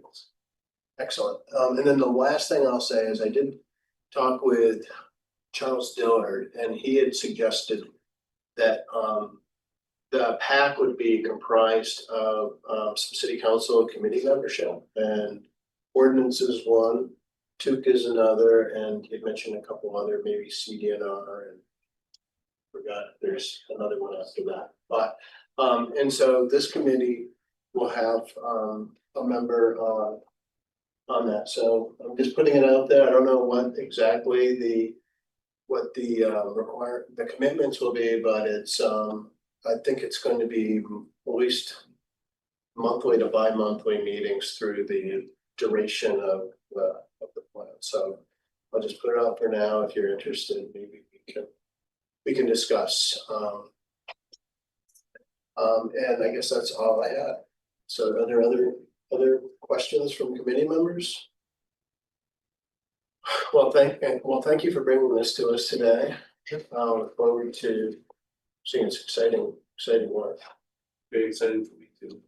Excellent. And then the last thing I'll say is I did talk with Charles Dillard, and he had suggested that the PAC would be comprised of some city council committee membership, and ordinance is one, TEUC is another, and he mentioned a couple other, maybe CDNR, and forgot if there's another one after that. But and so this committee will have a member on that. So I'm just putting it out there. I don't know what exactly the commitments will be, but it's I think it's going to be at least monthly to bi-monthly meetings through the duration of the plan. So I'll just put it out for now. If you're interested, maybe we can discuss. And I guess that's all I had. So are there other questions from committee members? Well, thank you for bringing this to us today. Look forward to seeing it's exciting work. Very exciting for me too.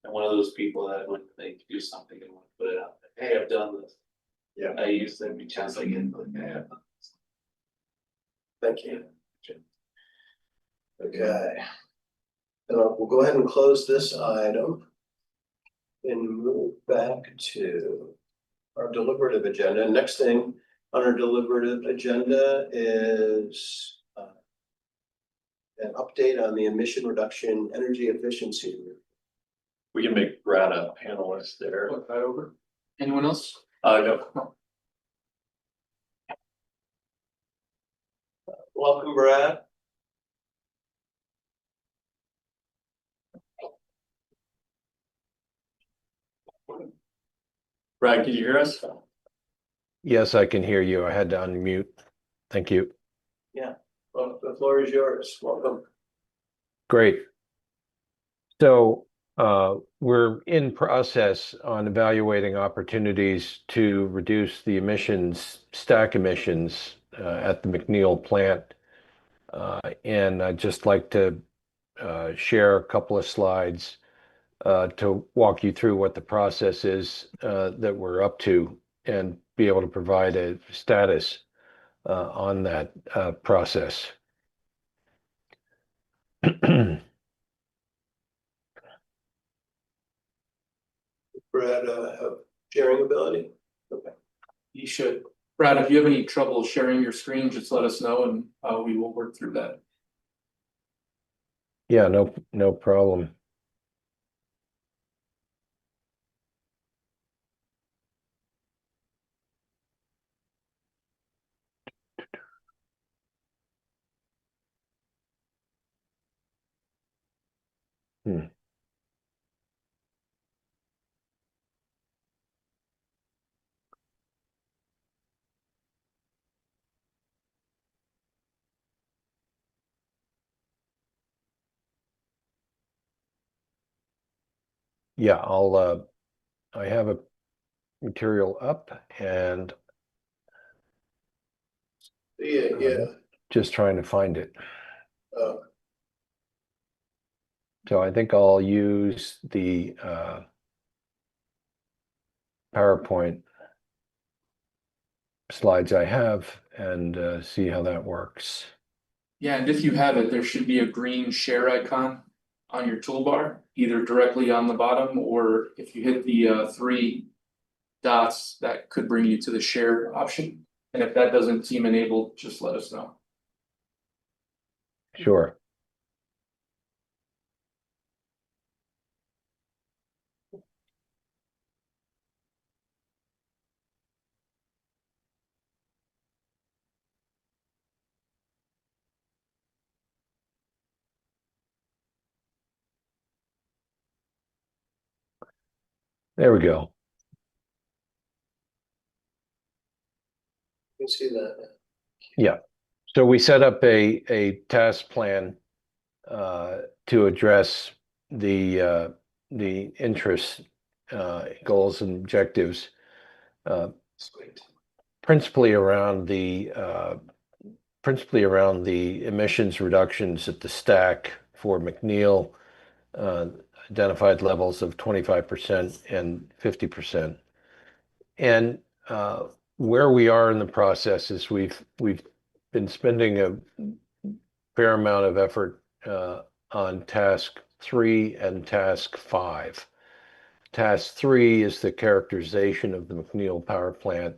I'm one of those people that when they do something and want to put it out there, hey, I've done this. Yeah. I use every chance I get, like, hey, I've done this. Thank you. Okay. And we'll go ahead and close this item and move back to our deliberative agenda. Next thing on our deliberative agenda is an update on the emission reduction energy efficiency. We can make Brad a panelist there. Flip that over. Anyone else? No. Welcome, Brad. Brad, can you hear us? Yes, I can hear you. I had to unmute. Thank you. Well, the floor is yours. Welcome. Great. So we're in process on evaluating opportunities to reduce the emissions, stack emissions at the McNeil plant. And I'd just like to share a couple of slides to walk you through what the process is that we're up to and be able to provide a status on that process. Brad, have sharing ability? Okay. You should. Brad, if you have any trouble sharing your screen, just let us know and we will work through that. Yeah, no problem. Yeah, I have a material up and Yeah. just trying to find it. Uh, So I think I'll use the PowerPoint slides I have and see how that works. Yeah, and if you have it, there should be a green share icon on your toolbar, either directly on the bottom or if you hit the three dots, that could bring you to the share option. And if that doesn't seem enabled, just let us know. Sure. There we go. you can see that. Yeah. So we set up a task plan to address the interest goals and objectives, principally around the emissions reductions at the stack for McNeil, identified levels of 25% and 50%. And where we are in the process is we've been spending a fair amount of effort on task 3 and task 5. Task 3 is the characterization of the McNeil power plant,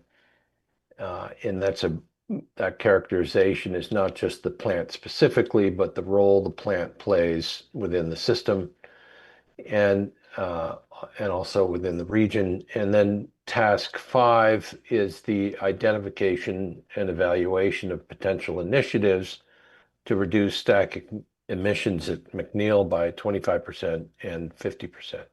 and that characterization is not just the plant specifically, but the role the plant plays within the system and also within the region. And then task 5 is the identification and evaluation of potential initiatives to reduce stack emissions at McNeil by 25% and 50%.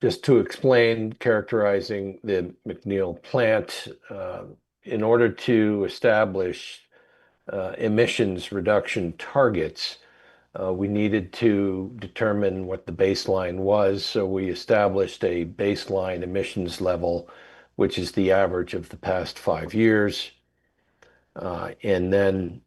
Just to explain, characterizing the McNeil plant, in order to establish emissions reduction targets, we needed to determine what the baseline was. So we established a baseline emissions level, which is the average of the past 5 years. And then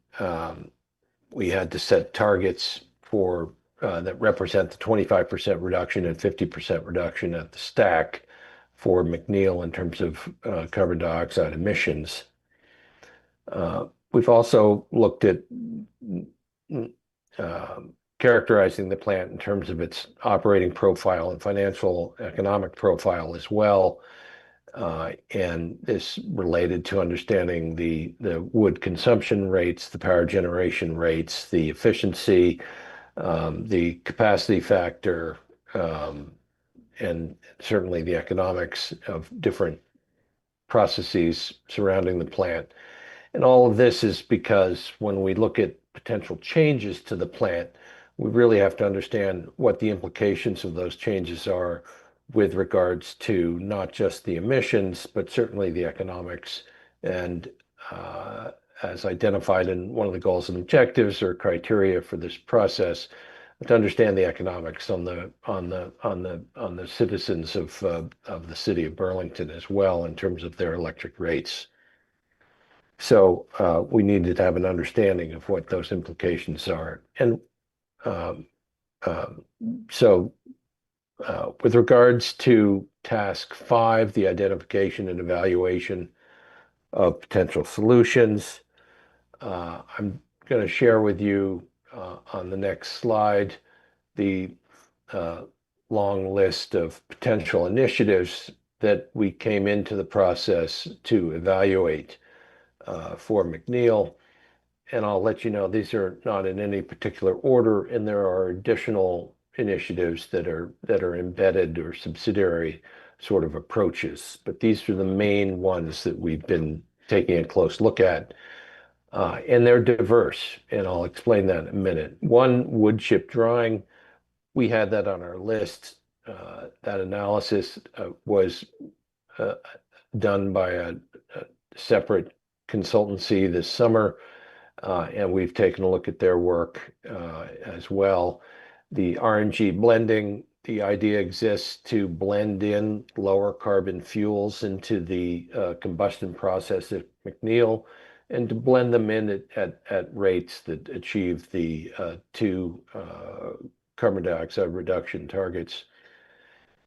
we had to set targets for that represent the 25% reduction and 50% reduction at the stack for McNeil in terms of carbon dioxide emissions. We've also looked at characterizing the plant in terms of its operating profile and financial economic profile as well. And this related to understanding the wood consumption rates, the power generation rates, the efficiency, the capacity factor, and certainly the economics of different processes surrounding the plant. And all of this is because when we look at potential changes to the plant, we really have to understand what the implications of those changes are with regards to not just the emissions, but certainly the economics. And as identified in one of the goals and objectives or criteria for this process, to understand the economics on the citizens of the city of Burlington as well in terms of their electric rates. So we needed to have an understanding of what those implications are. And so with regards to task 5, the identification and evaluation of potential solutions, I'm going to share with you on the next slide the long list of potential initiatives that we came into the process to evaluate for McNeil. And I'll let you know these are not in any particular order, and there are additional initiatives that are embedded or subsidiary sort of approaches. But these are the main ones that we've been taking a close look at. And they're diverse, and I'll explain that in a minute. One, wood chip drying. We had that on our list. That analysis was done by a separate consultancy this summer, and we've taken a look at their work as well. The RNG blending, the idea exists to blend in lower carbon fuels into the combustion process at McNeil, and to blend them in at rates that achieve the 2 carbon dioxide reduction targets.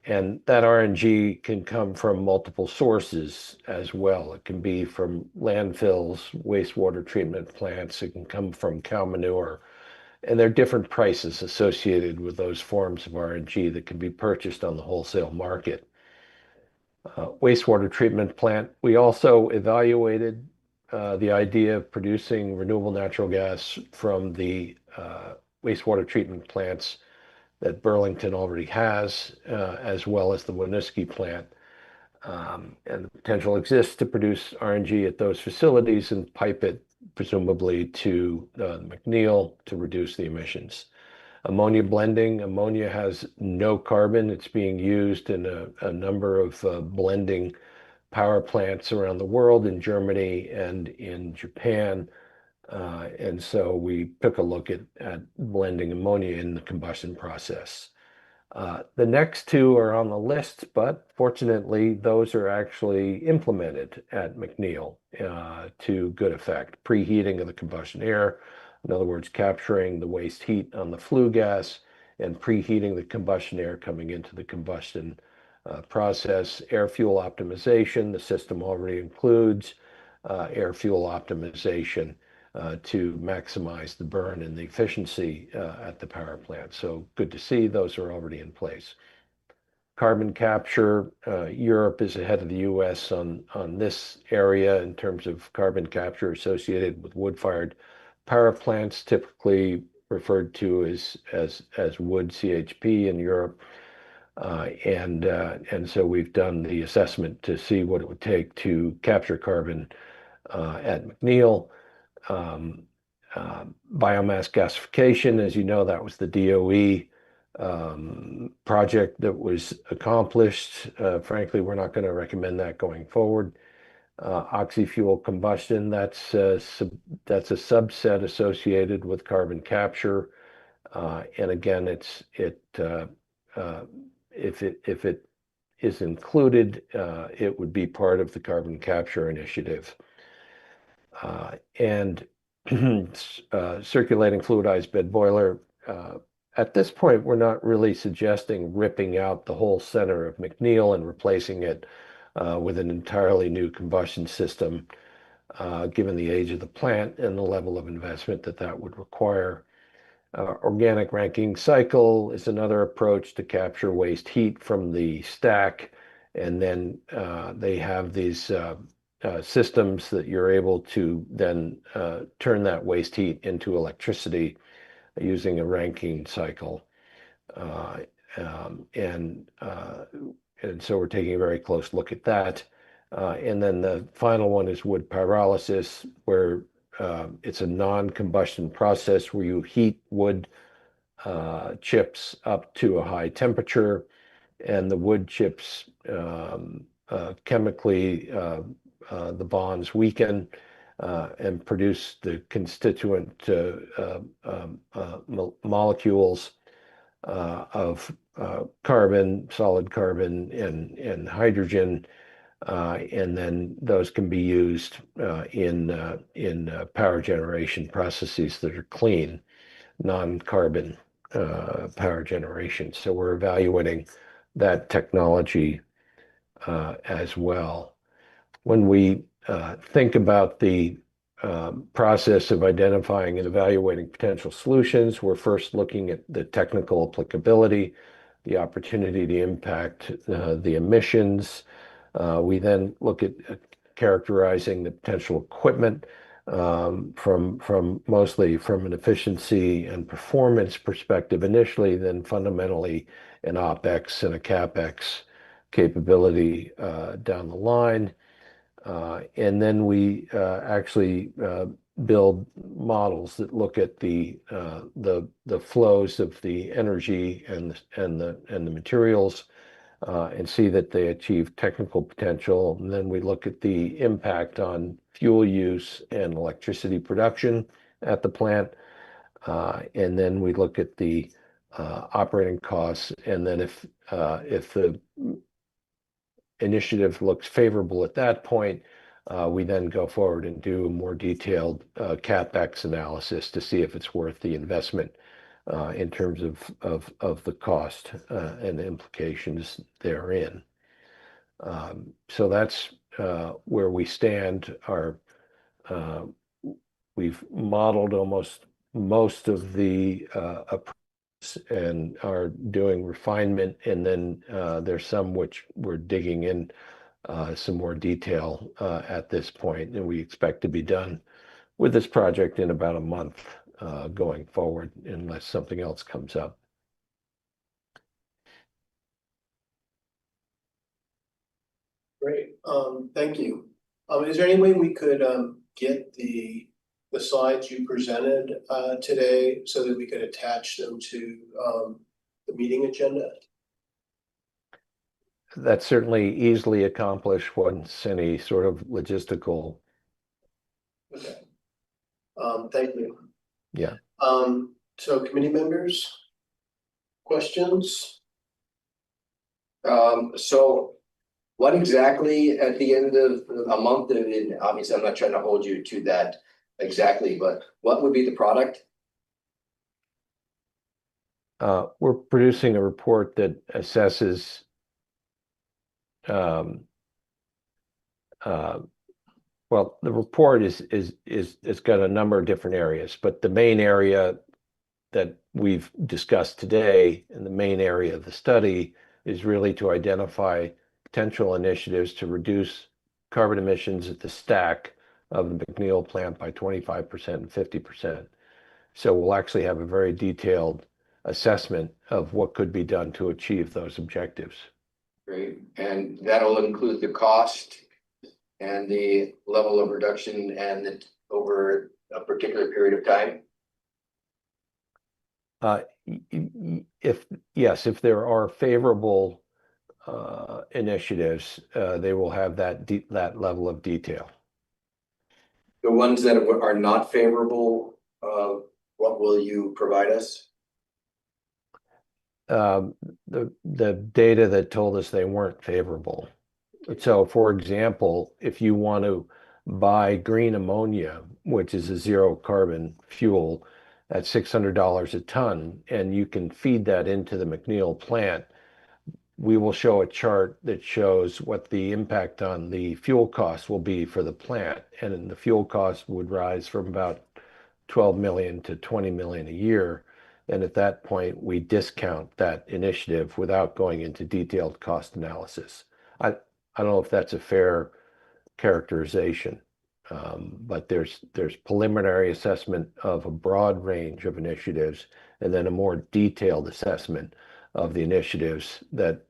And that RNG can come from multiple sources as well. It can be from landfills, wastewater treatment plants. It can come from cow manure. And there are different prices associated with those forms of RNG that can be purchased on the wholesale market. Wastewater treatment plant, we also evaluated the idea of producing renewable natural gas from the wastewater treatment plants that Burlington already has, as well as the Winooski plant. And the potential exists to produce RNG at those facilities and pipe it presumably to McNeil to reduce the emissions. Ammonia blending, ammonia has no carbon. It's being used in a number of blending power plants around the world, in Germany and in Japan. And so we took a look at blending ammonia in the combustion process. The next 2 are on the list, but fortunately, those are actually implemented at McNeil to good effect. Preheating of the combustion air, in other words, capturing the waste heat on the flue gas and preheating the combustion air coming into the combustion process. Air fuel optimization, the system already includes air fuel optimization to maximize the burn and the efficiency at the power plant. So good to see those are already in place. Carbon capture, Europe is ahead of the US on this area in terms of carbon capture associated with wood-fired power plants, typically referred to as wood CHP in Europe. And so we've done the assessment to see what it would take to capture carbon at McNeil. Biomass gasification, as you know, that was the DOE project that was accomplished. Frankly, we're not going to recommend that going forward. Oxy-fuel combustion, that's a subset associated with carbon capture. And again, if it is included, it would be part of the carbon capture initiative. And circulating fluidized bed boiler. At this point, we're not really suggesting ripping out the whole center of McNeil and replacing it with an entirely new combustion system, given the age of the plant and the level of investment that would require. Organic ranking cycle is another approach to capture waste heat from the stack. And then they have these systems that you're able to then turn that waste heat into electricity using a ranking cycle. And so we're taking a very close look at that. And then the final one is wood pyrolysis, where it's a non-combustion process where you heat wood chips up to a high temperature, and the wood chips chemically the bonds weaken and produce the constituent molecules of carbon, solid carbon, and hydrogen. And then those can be used in power generation processes that are clean, non-carbon power generation. So we're evaluating that technology as well. When we think about the process of identifying and evaluating potential solutions, we're first looking at the technical applicability, the opportunity to impact the emissions. We then look at characterizing the potential equipment from mostly from an efficiency and performance perspective initially, then fundamentally an OpEx and a CapEx capability down the line. And then we actually build models that look at the flows of the energy and the materials and see that they achieve technical potential. And then we look at the impact on fuel use and electricity production at the plant. And then we look at the operating costs. And then if the initiative looks favorable at that point, we then go forward and do a more detailed CapEx analysis to see if it's worth the investment in terms of the cost and the implications therein. So that's where we stand. We've modeled almost most of the approach and are doing refinement, and then there's some which we're digging in some more detail at this point, and we expect to be done with this project in about a month going forward, unless something else comes up. Great, thank you. Is there any way we could get the slides you presented today so that we could attach them to the meeting agenda? That's certainly easily accomplished once any sort of logistical. Okay. Thank you. Yeah. So committee members, questions? So what exactly at the end of a month, and obviously I'm not trying to hold you to that exactly, but what would be the product? We're producing a report that assesses well, the report is it's got a number of different areas, but the main area that we've discussed today and the main area of the study is really to identify potential initiatives to reduce carbon emissions at the stack of the McNeil plant by 25% and 50%. So we'll actually have a very detailed assessment of what could be done to achieve those objectives. Great, and that'll include the cost and the level of reduction and over a particular period of time? If there are favorable initiatives, they will have that level of detail. The ones that are not favorable, what will you provide us? The data that told us they weren't favorable. So, for example, if you want to buy green ammonia, which is a zero carbon fuel, at $600 a ton, and you can feed that into the McNeil plant, we will show a chart that shows what the impact on the fuel cost will be for the plant. And the fuel cost would rise from about 12 million to 20 million a year. And at that point, we discount that initiative without going into detailed cost analysis. I don't know if that's a fair characterization, but there's preliminary assessment of a broad range of initiatives and then a more detailed assessment of the initiatives that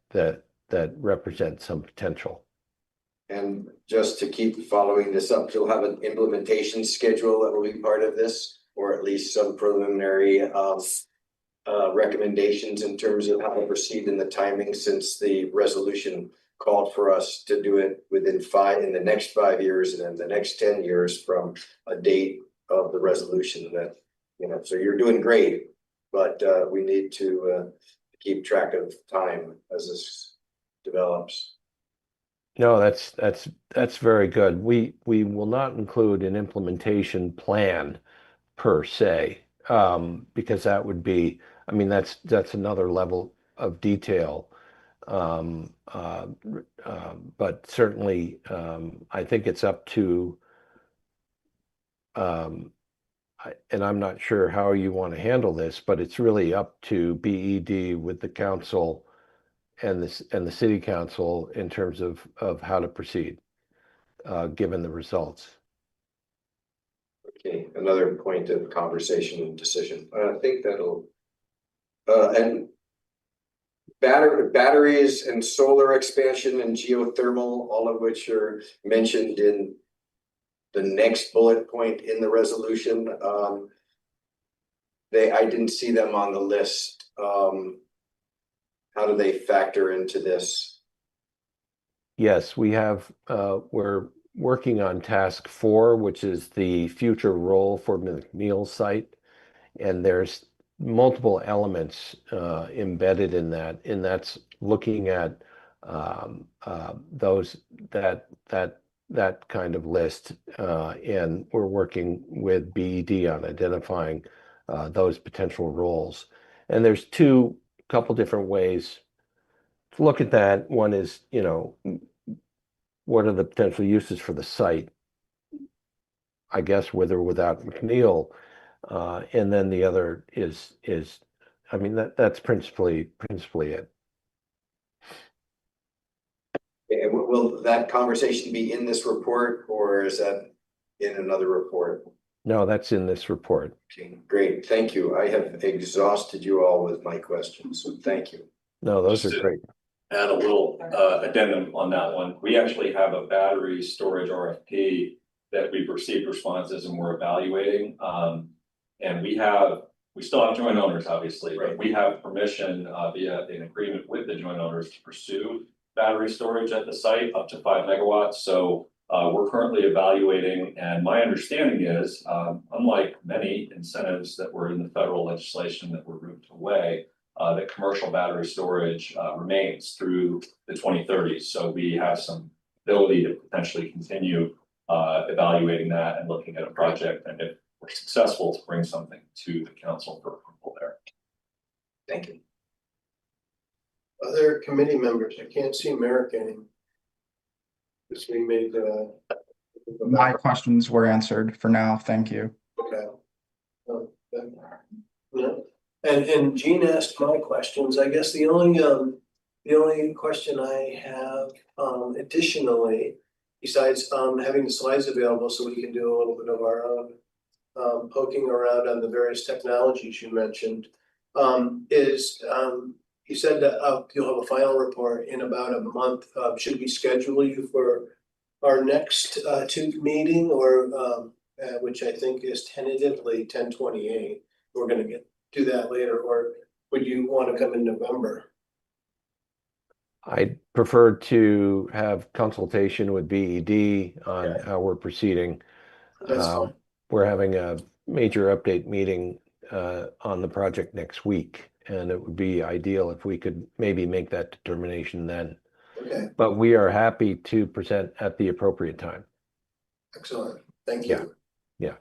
represent some potential. And just to keep following this up, you'll have an implementation schedule that will be part of this, or at least some preliminary recommendations in terms of how to proceed in the timing, since the resolution called for us to do it in the next 5 years and then the next 10 years from a date of the resolution. That, you know, so you're doing great, but we need to keep track of time as this develops. No, that's very good. We will not include an implementation plan per se, because that would be, I mean, that's another level of detail. But certainly, I think it's up to, and I'm not sure how you want to handle this, but it's really up to BED with the council and the city council in terms of how to proceed, given the results. Okay, another point of conversation and decision. I think that'll and batteries and solar expansion and geothermal, all of which are mentioned in the next bullet point in the resolution. I didn't see them on the list. How do they factor into this? Yes, we have, we're working on task 4, which is the future role for McNeil site. And there's multiple elements embedded in that, and that's looking at those that kind of list, and we're working with BED on identifying those potential roles. And there's couple different ways to look at that. One is, you know, what are the potential uses for the site, I guess, with or without McNeil. And then the other is, I mean, that's principally it. And will that conversation be in this report, or is that in another report? No, that's in this report. Okay, great, thank you. I have exhausted you all with my questions, so thank you. No, those are great. Add a little addendum on that one. We actually have a battery storage RFP that we've received responses and we're evaluating. And we still have joint owners, obviously, but we have permission via an agreement with the joint owners to pursue battery storage at the site up to 5 megawatts. So we're currently evaluating, and my understanding is, unlike many incentives that were in the federal legislation that were ripped away, that commercial battery storage remains through the 2030s. So we have some ability to potentially continue evaluating that and looking at a project, and if we're successful, to bring something to the council for approval there. Thank you. Other committee members, I can't see Merrick anymore. This we made My questions were answered for now. Thank you. okay. No. And Jean asked my questions. I guess the only question I have additionally, besides having the slides available so we can do a little bit of our own poking around on the various technologies you mentioned, is you said that you'll have a final report in about a month. Should we schedule you for our next TEUC meeting, or which I think is tentatively 10/28? We're going to do that later, or would you want to come in November? I'd prefer to have consultation with BED on how we're proceeding. That's fine. We're having a major update meeting on the project next week, and it would be ideal if we could maybe make that determination then. Okay, But we are happy to present at the appropriate time. excellent. Thank you. Yeah.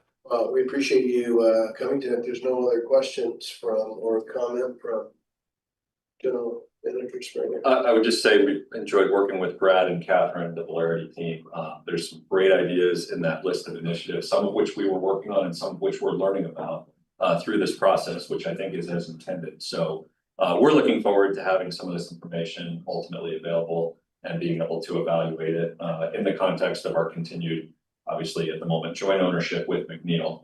We appreciate you coming to it. There's no other questions or comment from General Manager Springer. I would just say we enjoyed working with Brad and Catherine, the Valerity team. There's some great ideas in that list of initiatives, some of which we were working on and some of which we're learning about through this process, which I think is as intended. So we're looking forward to having some of this information ultimately available and being able to evaluate it in the context of our continued, obviously at the moment, joint ownership with McNeil,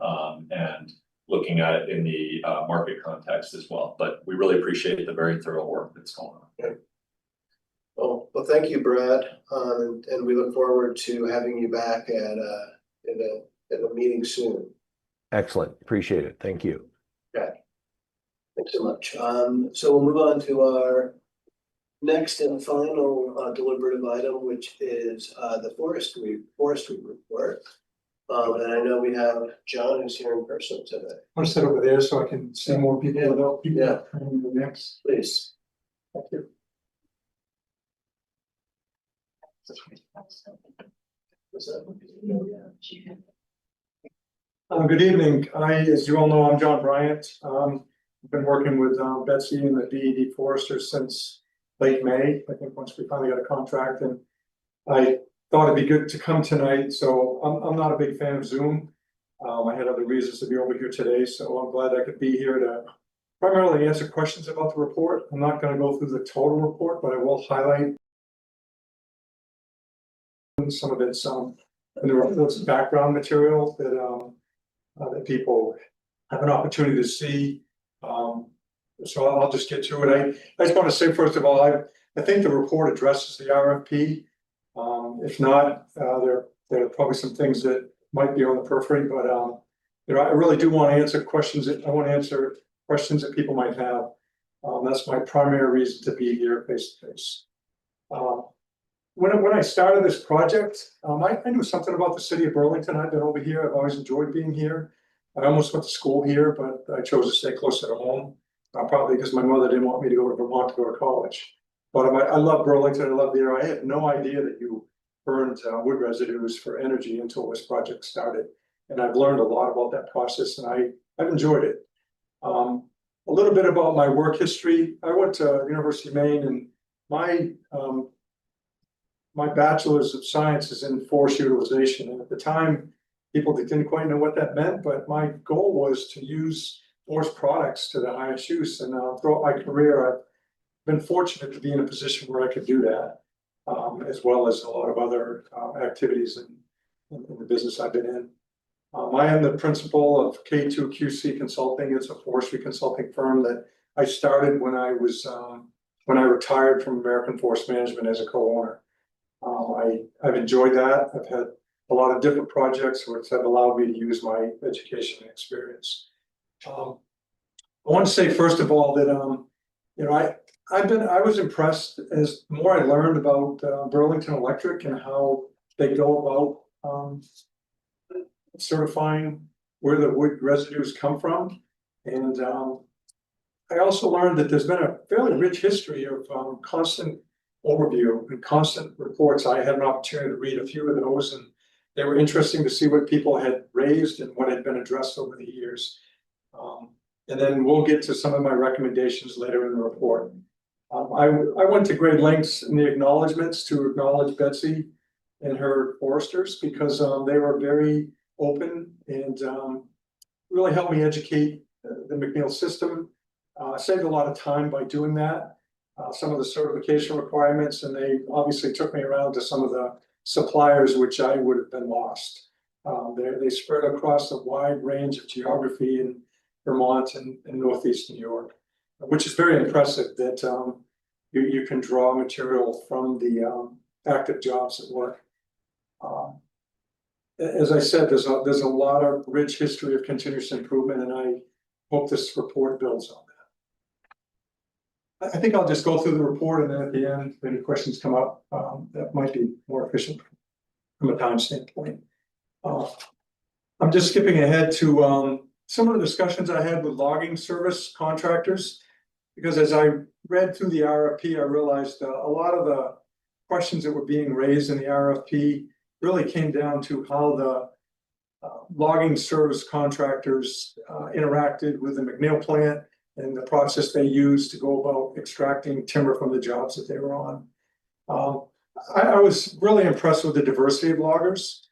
and looking at it in the market context as well. But we really appreciate the very thorough work that's going on. Well, thank you, Brad, and we look forward to having you back at a meeting soon. Excellent. Appreciate it. Thank you. Okay. Thanks so much. So we'll move on to our next and final deliberative item, which is the forestry report. And I know we have John who's here in person today. I'll sit over there so I can see more people without people Yeah. coming in the next. Please. Thank you. Good evening. As you all know, I'm John Bryant. I've been working with Betsy and the DED Foresters since late May. I think once we finally got a contract, and I thought it'd be good to come tonight. So I'm not a big fan of Zoom. I had other reasons to be over here today, so I'm glad I could be here to primarily answer questions about the report. I'm not going to go through the total report, but I will highlight some of its background material that people have an opportunity to see. So I'll just get to it. I just want to say, first of all, I think the report addresses the RFP. If not, there are probably some things that might be on the periphery, but I really do want to answer questions that people might have. That's my primary reason to be here face to face. When I started this project, I knew something about the city of Burlington. I've been over here. I've always enjoyed being here. I almost went to school here, but I chose to stay closer to home. Probably because my mother didn't want me to go to Vermont to go to college. But I love Burlington. I love the area. I had no idea that you burned wood residues for energy until this project started. And I've learned a lot about that process, and I've enjoyed it. A little bit about my work history. I went to University of Maine, and my bachelor's of science is in forest utilization. And at the time, people didn't quite know what that meant, but my goal was to use forest products to the highest use. And throughout my career, I've been fortunate to be in a position where I could do that, as well as a lot of other activities in the business I've been in. I am the principal of K2QC Consulting. It's a forestry consulting firm that I started when I retired from American Forest Management as a co-owner. I've enjoyed that. I've had a lot of different projects which have allowed me to use my education and experience. I want to say first of all that I was impressed as more I learned about Burlington Electric and how they go about certifying where the wood residues come from. And I also learned that there's been a fairly rich history of constant overview and constant reports. I had an opportunity to read a few of those, and they were interesting to see what people had raised and what had been addressed over the years. And then we'll get to some of my recommendations later in the report. I went to great lengths in the acknowledgements to acknowledge Betsy and her foresters, because they were very open and really helped me educate the McNeil system. Saved a lot of time by doing that. Some of the certification requirements, and they obviously took me around to some of the suppliers which I would have been lost. They spread across a wide range of geography in Vermont and Northeast New York, which is very impressive that you can draw material from the active jobs at work. As I said, there's a lot of rich history of continuous improvement, and I hope this report builds on that. I think I'll just go through the report, and then at the end, if any questions come up, that might be more efficient from a time standpoint. I'm just skipping ahead to some of the discussions I had with logging service contractors, because as I read through the RFP, I realized a lot of the questions that were being raised in the RFP really came down to how the logging service contractors interacted with the McNeil plant and the process they used to go about extracting timber from the jobs that they were on. I was really impressed with the diversity of loggers.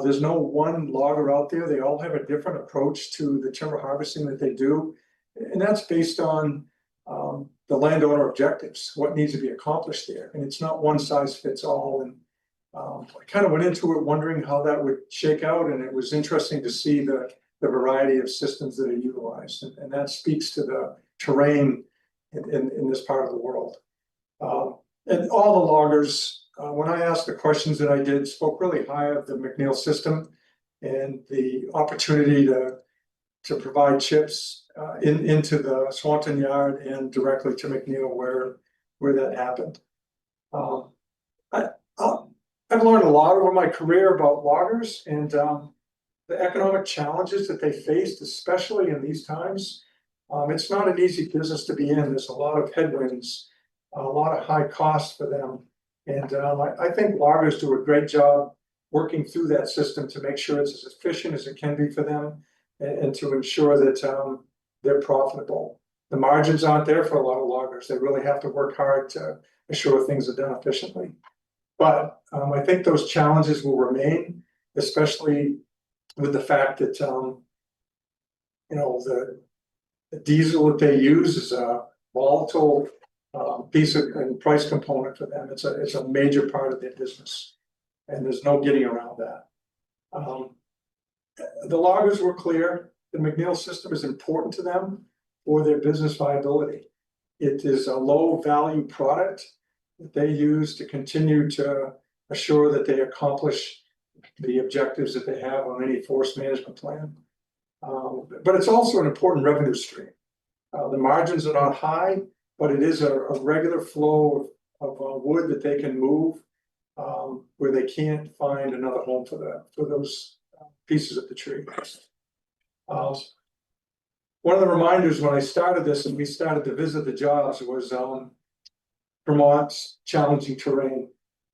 There's no one logger out there. They all have a different approach to the timber harvesting that they do. And that's based on the landowner objectives, what needs to be accomplished there. And it's not one size fits all. And I kind of went into it wondering how that would shake out. And it was interesting to see the the variety of systems that are utilized, and that speaks to the terrain in this part of the world. And all the loggers, when I asked the questions that I did, spoke really high of the McNeil system and the opportunity to provide chips into the Swanton yard and directly to McNeil where that happened. I've learned a lot over my career about loggers and the economic challenges that they faced, especially in these times. It's not an easy business to be in. There's a lot of headwinds, a lot of high costs for them. And I think loggers do a great job working through that system to make sure it's as efficient as it can be for them and to ensure that they're profitable. The margins aren't there for a lot of loggers. They really have to work hard to assure things are done efficiently. But I think those challenges will remain, especially with the fact that the diesel that they use is a volatile piece of and price component for them. It's a major part of their business, and there's no getting around that. The loggers were clear. The McNeil system is important to them for their business viability. It is a low value product that they use to continue to assure that they accomplish the objectives that they have on any forest management plan. But it's also an important revenue stream. The margins are not high, but it is a regular flow of wood that they can move where they can't find another home for those pieces of the tree. One of the reminders when I started this and we started to visit the jobs was Vermont's challenging terrain.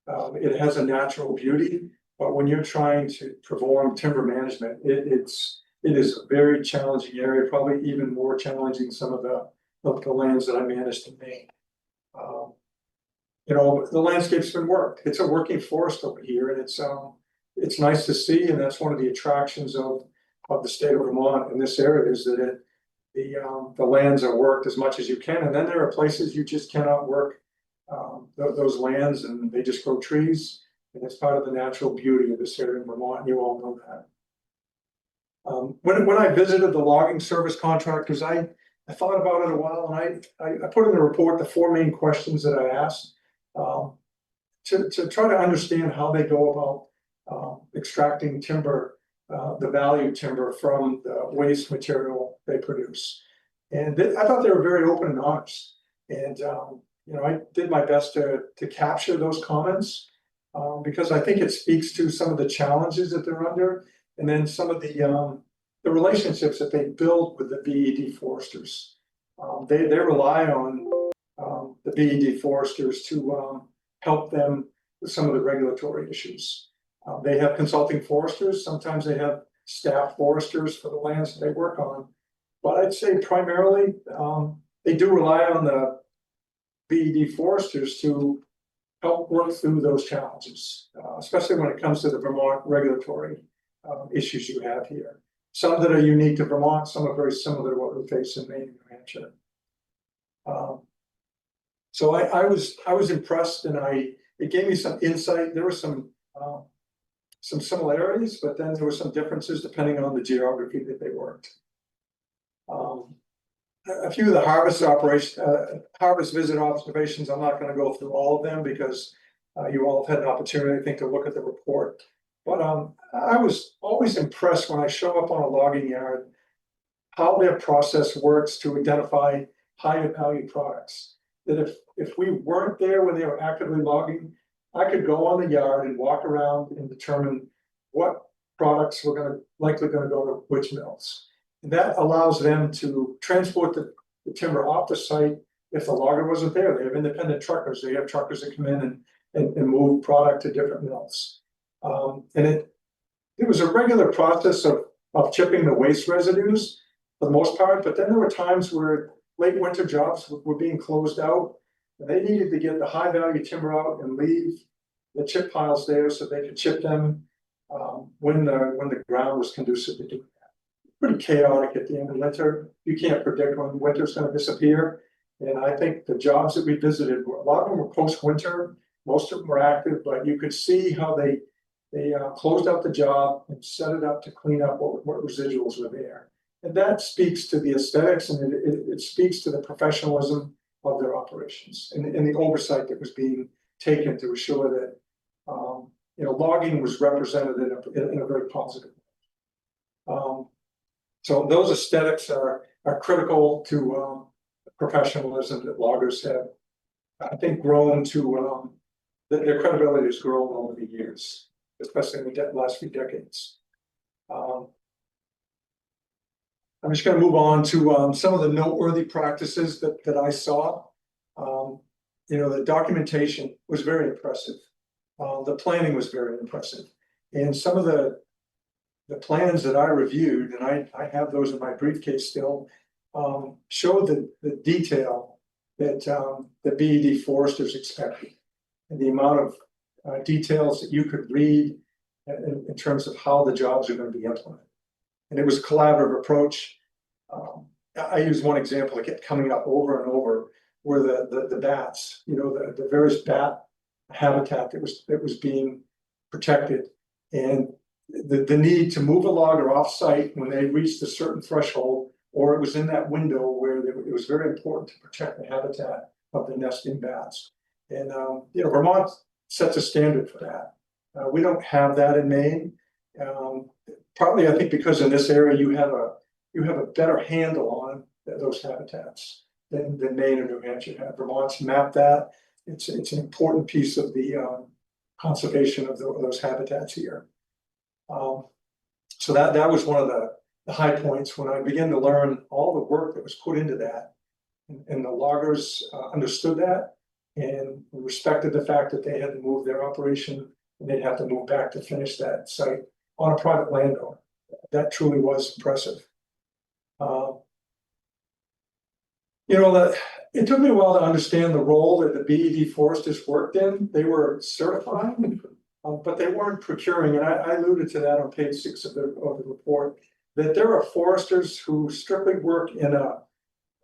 It has a natural beauty, but when you're trying to perform timber management, it is a very challenging area, probably even more challenging some of the lands that I managed in Maine. The landscape's been worked. It's a working forest over here, and it's nice to see, and that's one of the attractions of the state of Vermont in this area is that the lands are worked as much as you can, and then there are places you just cannot work those lands, and they just grow trees, and it's part of the natural beauty of this area in Vermont. You all know that. When I visited the logging service contractors, I thought about it a while, and I put in the report the 4 main questions that I asked to try to understand how they go about extracting timber, the value timber from the waste material they produce. And I thought they were very open and honest. And I did my best to capture those comments because I think it speaks to some of the challenges that they're under, and then some of the relationships that they build with the BED foresters. They rely on the BED foresters to help them with some of the regulatory issues. They have consulting foresters. Sometimes they have staff foresters for the lands that they work on. But I'd say primarily they do rely on the BED foresters to help work through those challenges, especially when it comes to the Vermont regulatory issues you have here. Some that are unique to Vermont, some are very similar to what we face in Maine and New Hampshire. So I was impressed, and it gave me some insight. There were some similarities, but then there were some differences depending on the geography that they worked. A few of the harvest visit observations, I'm not going to go through all of them because you all have had an opportunity, I think, to look at the report. But I was always impressed when I show up on a logging yard, how their process works to identify higher value products. That if we weren't there when they were actively logging, I could go on the yard and walk around and determine what products were likely going to go to which mills. And that allows them to transport the timber off the site if the logger wasn't there. They have independent truckers. They have truckers that come in and move product to different mills. And it was a regular process of chipping the waste residues for the most part, but then there were times where late winter jobs were being closed out, and they needed to get the high value timber out and leave the chip piles there so they could chip them when the ground was conducive to doing that. Pretty chaotic at the end of winter. You can't predict when winter's going to disappear. And I think the jobs that we visited, a lot of them were post-winter, most of them were active, but you could see how they They closed out the job and set it up to clean up what residuals were there. And that speaks to the aesthetics, and it speaks to the professionalism of their operations and the oversight that was being taken to assure that logging was represented in a very positive way. So those aesthetics are critical to professionalism that loggers have, I think, grown to their credibility has grown over the years, especially in the last few decades. I'm just going to move on to some of the noteworthy practices that I saw. The documentation was very impressive. The planning was very impressive. And some of the plans that I reviewed, and I have those in my briefcase still, showed the detail that the BED foresters expected, and the amount of details that you could read in terms of how the jobs are going to be implemented. And it was a collaborative approach. I use one example that kept coming up over and over, where the bats, the various bat habitat that was being protected, and the need to move a logger off-site when they reached a certain threshold, or it was in that window where it was very important to protect the habitat of the nesting bats. And Vermont sets a standard for that. We don't have that in Maine. Partly, I think, because in this area you have a better handle on those habitats than Maine or New Hampshire have. Vermont's mapped that. It's an important piece of the conservation of those habitats here. So that was one of the high points when I began to learn all the work that was put into that, and the loggers understood that and respected the fact that they had to move their operation and they'd have to move back to finish that site on a private landowner. That truly was impressive. It took me a while to understand the role that the BED foresters worked in. They were certifying, but they weren't procuring. And I alluded to that on page 6 of the report, that there are foresters who strictly work in a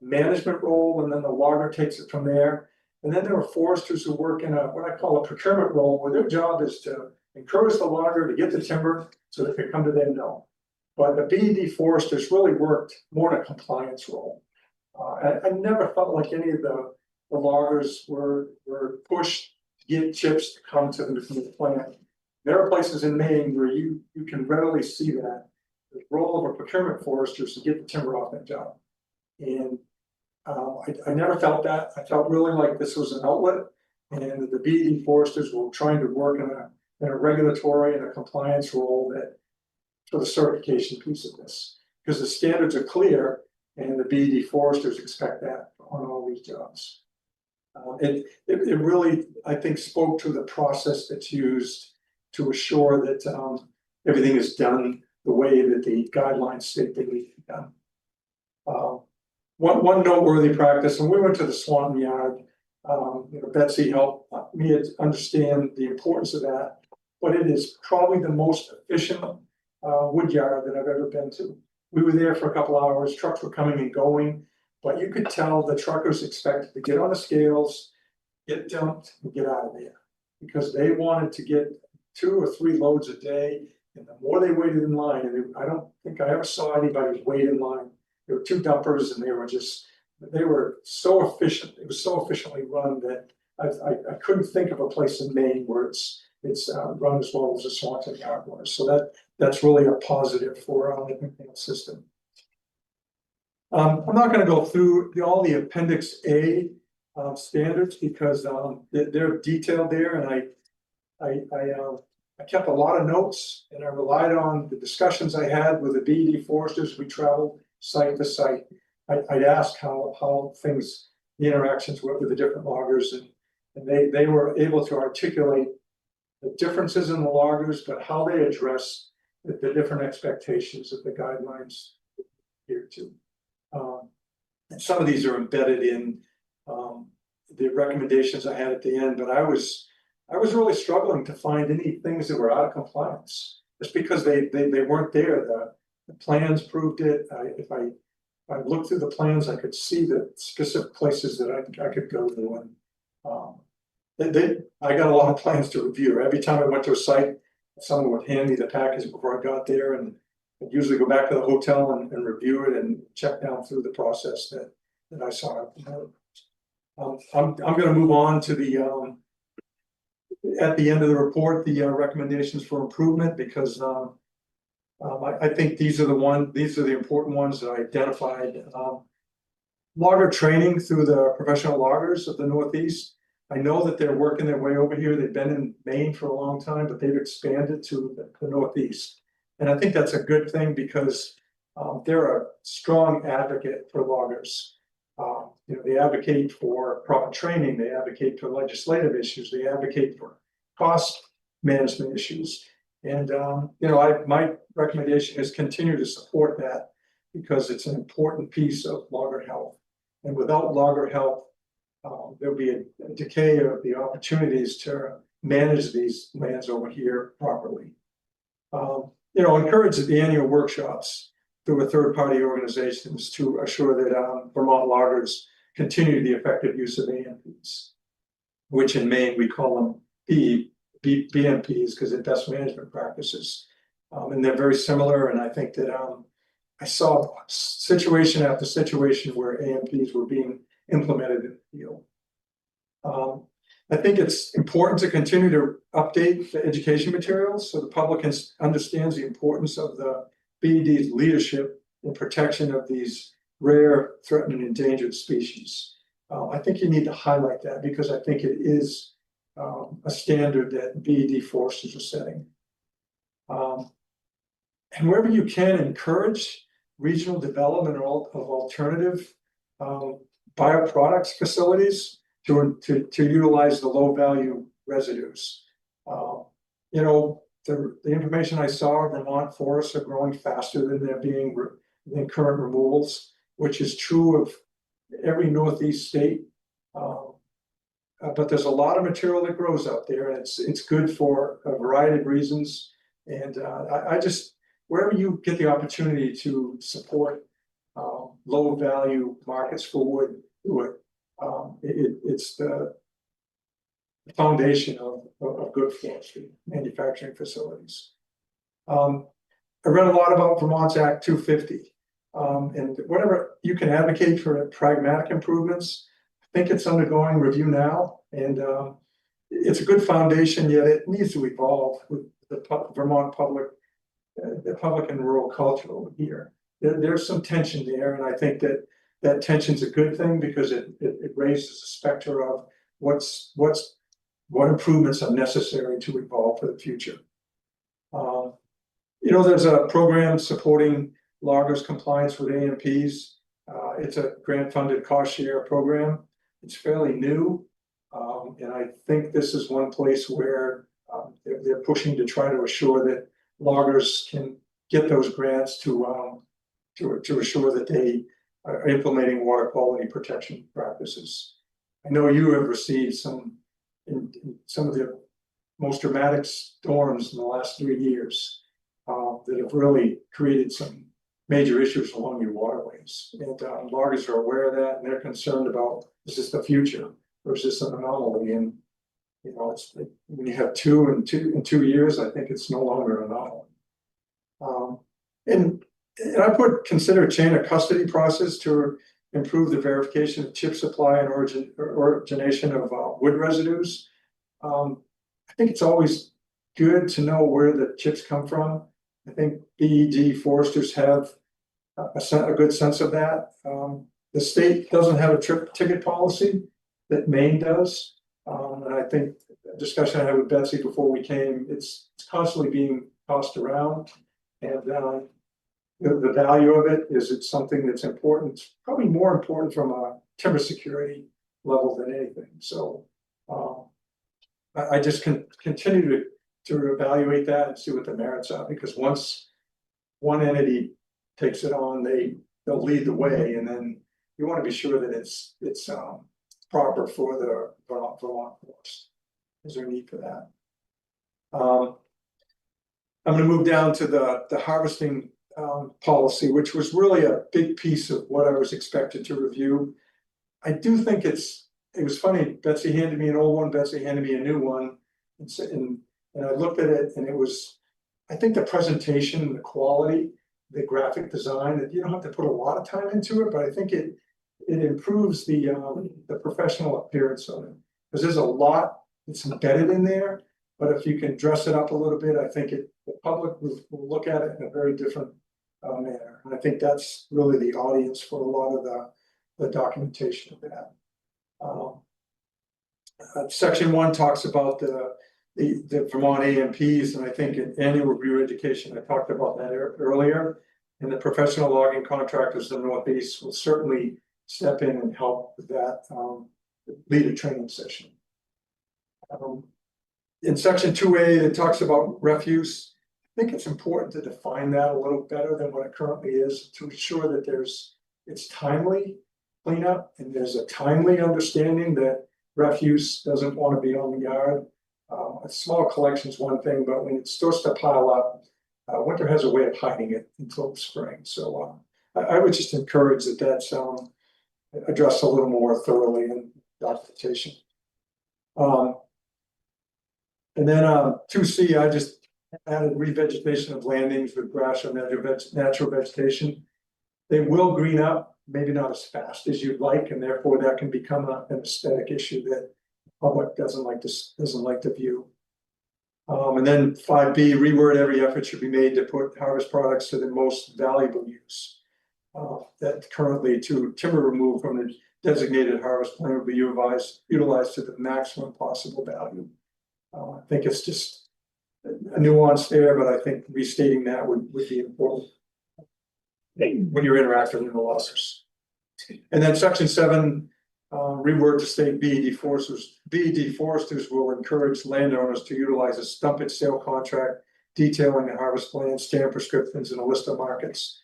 management role, and then the logger takes it from there. And then there are foresters who work in what I call a procurement role, where their job is to encourage the logger to get the timber so that they come to them know. But the BED foresters really worked more in a compliance role. I never felt like any of the loggers were pushed to get chips to come to the plant. There are places in Maine where you can readily see that. The role of a procurement forester is to get the timber off that job. And I never felt that. I felt really like this was an outlet, and the BED foresters were trying to work in a regulatory and a compliance role that for the certification piece of this, because the standards are clear, and the BED foresters expect that on all these jobs. It really, I think, spoke to the process that's used to assure that everything is done the way that the guidelines state they need to be done. One noteworthy practice, and we went to the Swanton Yard. Betsy helped me understand the importance of that, but it is probably the most efficient wood yard that I've ever been to. We were there for a couple hours, trucks were coming and going, but you could tell the truckers expected to get on the scales, get dumped, and get out of there, because they wanted to get 2 or 3 loads a day, and the more they waited in line, and I don't think I ever saw anybody wait in line. There were 2 dumpers, and they were so efficient. It was so efficiently run that I couldn't think of a place in Maine where it's run as well as the Swanton Yard was. So that's really a positive for our McNeil system. I'm not going to go through all the Appendix A standards, because they're detailed there, and I kept a lot of notes, and I relied on the discussions I had with the BED foresters. We traveled site to site. I'd ask how things, the interactions with the different loggers, and they were able to articulate the differences in the loggers, but how they address the different expectations that the guidelines adhere to. And some of these are embedded in the recommendations I had at the end, but I was really struggling to find any things that were out of compliance, just because they weren't there. The plans proved it. If I looked through the plans, I could see the specific places that I could go to. And I got a lot of plans to review. Every time I went to a site, someone would hand me the package before I got there, and I'd usually go back to the hotel and review it and check down through the process that I saw. I'm gonna move on to the at the end of the report, the recommendations for improvement, because I think these are the important ones that I identified. Logger training through the professional loggers of the Northeast. I know that they're working their way over here. They've been in Maine for a long time, but they've expanded to the Northeast. And I think that's a good thing, because they're a strong advocate for loggers. You know, they advocate for proper training, they advocate for legislative issues, they advocate for cost management issues. And you know, my recommendation is continue to support that, because it's an important piece of logger health. And without logger health, there'll be a decay of the opportunities to manage these lands over here properly. You know, encourage the annual workshops through a third-party organizations to assure that Vermont loggers continue the effective use of AMPs, which in Maine we call them BMPs, because they're best management practices. And they're very similar, and I think that I saw situation after situation where AMPs were being implemented in the field. I think it's important to continue to update the education materials so the public understands the importance of the BED's leadership in protection of these rare, threatened, and endangered species. I think you need to highlight that, because I think it is a standard that BED foresters are setting. And wherever you can, encourage regional development of alternative bioproducts facilities to utilize the low value residues. You know, the information I saw, Vermont forests are growing faster than they're being than current removals, which is true of every Northeast state. But there's a lot of material that grows out there, and it's good for a variety of reasons. And I just, wherever you get the opportunity to support low value markets for wood, do it. It's the foundation of good forestry manufacturing facilities. I read a lot about Vermont's Act 250, and whatever you can advocate for pragmatic improvements, I think it's undergoing review now, and it's a good foundation, yet it needs to evolve with the Vermont public and rural culture over here. There's some tension there, and I think that tension's a good thing, because it raises the specter of what improvements are necessary to evolve for the future. You know, there's a program supporting loggers' compliance with AMPs. It's a grant-funded cost share program. It's fairly new, and I think this is one place where they're pushing to try to assure that loggers can get those grants to assure that they are implementing water quality protection practices. I know you have received some of the most dramatic storms in the last 3 years that have really created some major issues along your waterways. And loggers are aware of that, and they're concerned about, is this the future, or is this an anomaly? And you know, when you have two in 2 years, I think it's no longer an anomaly. And I consider a chain of custody process to improve the verification of chip supply and origination of wood residues. I think it's always good to know where the chips come from. I think BED foresters have a good sense of that. The state doesn't have a trip ticket policy that Maine does. And I think the discussion I had with Betsy before we came, it's constantly being tossed around. And the value of it is it's something that's important, probably more important from a timber security level than anything. So I just continue to evaluate that and see what the merits are, because once one entity takes it on, they'll lead the way, and then you want to be sure that it's proper for the Vermont forest. Is there a need for that? I'm going to move down to the harvesting policy, which was really a big piece of what I was expected to review. I do think it was funny. Betsy handed me an old one. Betsy handed me a new one, and And I looked at it and it was, I think the presentation, the quality, the graphic design, that you don't have to put a lot of time into it, but I think it improves the professional appearance of it. Because there's a lot that's embedded in there, but if you can dress it up a little bit, I think the public will look at it in a very different manner. And I think that's really the audience for a lot of the documentation of that. Section 1 talks about the Vermont AMPs, and I think in annual review education, I talked about that earlier. And the professional logging contractors in the Northeast will certainly step in and help with that, lead a training session. In section 2A, it talks about refuse. I think it's important to define that a little better than what it currently is to ensure that it's timely cleanup and there's a timely understanding that refuse doesn't want to be on the yard. A small collection is one thing, but when it starts to pile up, winter has a way of hiding it until spring. So I would just encourage that's addressed a little more thoroughly in documentation. And then 2C, I just added revegetation of landings with grass or natural vegetation. They will green up, maybe not as fast as you'd like, and therefore that can become an aesthetic issue that the public doesn't like to view. And then 5B, reword every effort should be made to put harvest products to the most valuable use. That currently to timber removed from the designated harvest plan would be utilized to the maximum possible value. I think it's just a nuance there, but I think restating that would be important when you're interacting with the losses. And then section 7, reword to state B, deforesters will encourage landowners to utilize a stumpage sale contract detailing the harvest plan, stand prescriptions, and a list of markets.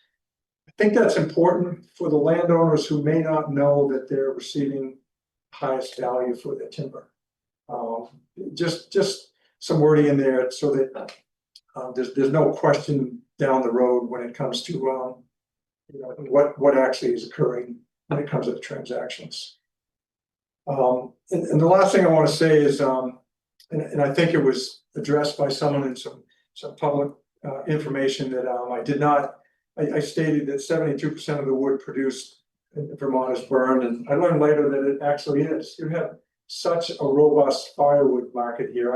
I think that's important for the landowners who may not know that they're receiving highest value for their timber. Just some wording in there so that there's no question down the road when it comes to what actually is occurring when it comes to the transactions. And the last thing I want to say is, and I think it was addressed by someone in some public information that I did not. I stated that 72% of the wood produced in Vermont is burned, and I learned later that it actually is. You have such a robust firewood market here.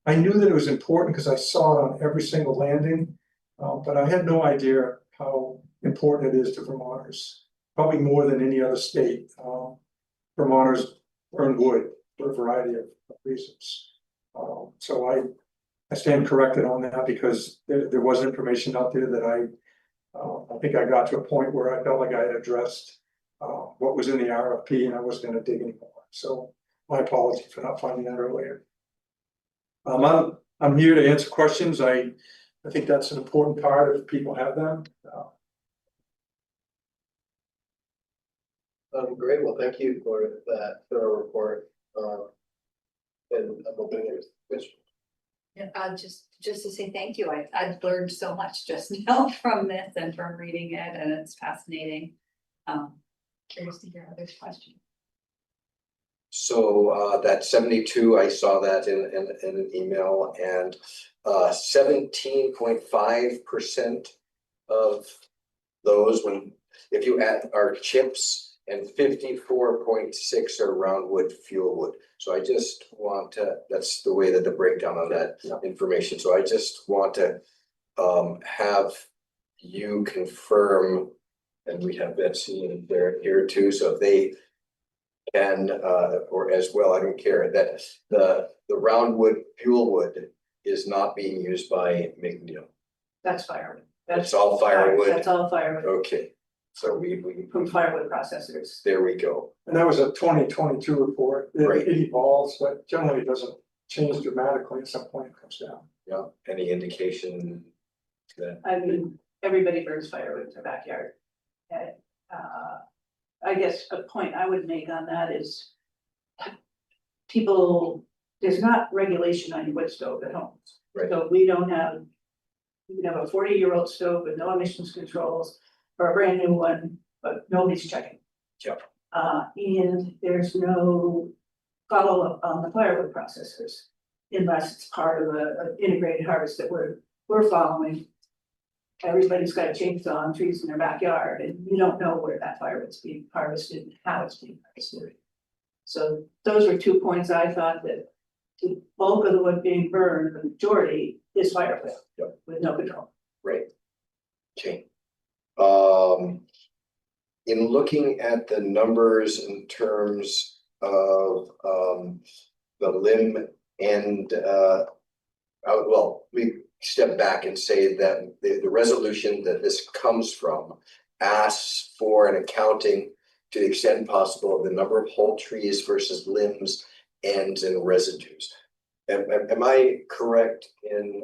I knew that it was important because I saw it on every single landing, but I had no idea how important it is to Vermonters. Probably more than any other state. Vermonters burn wood for a variety of reasons. So I stand corrected on that because there was information out there that I think I got to a point where I felt like I had addressed what was in the RFP and I wasn't going to dig anymore. So my apology for not finding that earlier. I'm here to answer questions. I think that's an important part if people have them. Great, well, thank you for that thorough report. And I'm opening it to questions. Yeah, just to say thank you. I've learned so much just now from this and from reading it, and it's fascinating. Curious to hear others' questions. So that 72, I saw that in an email, and 17.5% of those, if you add our chips, and 54.6 are roundwood fuel wood. So I just want to, that's the way that the breakdown on that information. So I just want to have you confirm, and we have Betsy in there here too, so if they can, or as well, I don't care, that the roundwood fuel wood is not being used by McNeil. That's firewood. That's all firewood. That's all firewood. Okay, so we From firewood processors. there we go. And that was a 2022 report. Right. It evolves, but generally it doesn't change dramatically. At some point it comes down. Yeah, any indication that? I mean, everybody burns firewood in their backyard. And, I guess a point I would make on that is there's not regulation on your wood stove at home. Right. So you can have a 40-year-old stove with no emissions controls or a brand new one, but nobody's checking. Yep. And there's no follow-up on the firewood processors. unless it's part of an integrated harvest that we're following. Everybody's got a chainsaw on trees in their backyard, and you don't know where that firewood's being harvested and how it's being harvested. So those were 2 points I thought that the bulk of the wood being burned, the majority is firewood with no control. Right. Okay. In looking at the numbers in terms of the limb and well, we step back and say that the resolution that this comes from asks for an accounting to the extent possible of the number of whole trees versus limbs, ends, and residues. Am I correct in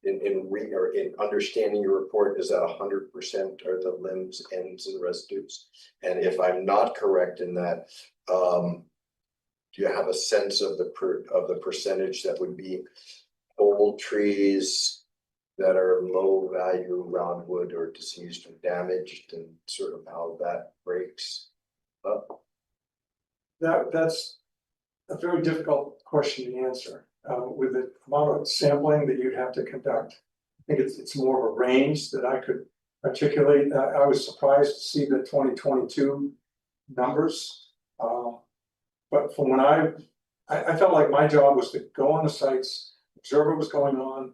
in understanding your report is that 100% are the limbs, ends, and residues? And if I'm not correct in that, do you have a sense of the percentage that would be old trees that are low value roundwood or diseased or damaged, and sort of how that breaks up? That's a very difficult question to answer. With the amount of sampling that you'd have to conduct, I think it's more of a range that I could articulate. I was surprised to see the 2022 numbers. But from when I felt like my job was to go on the sites, observe what was going on,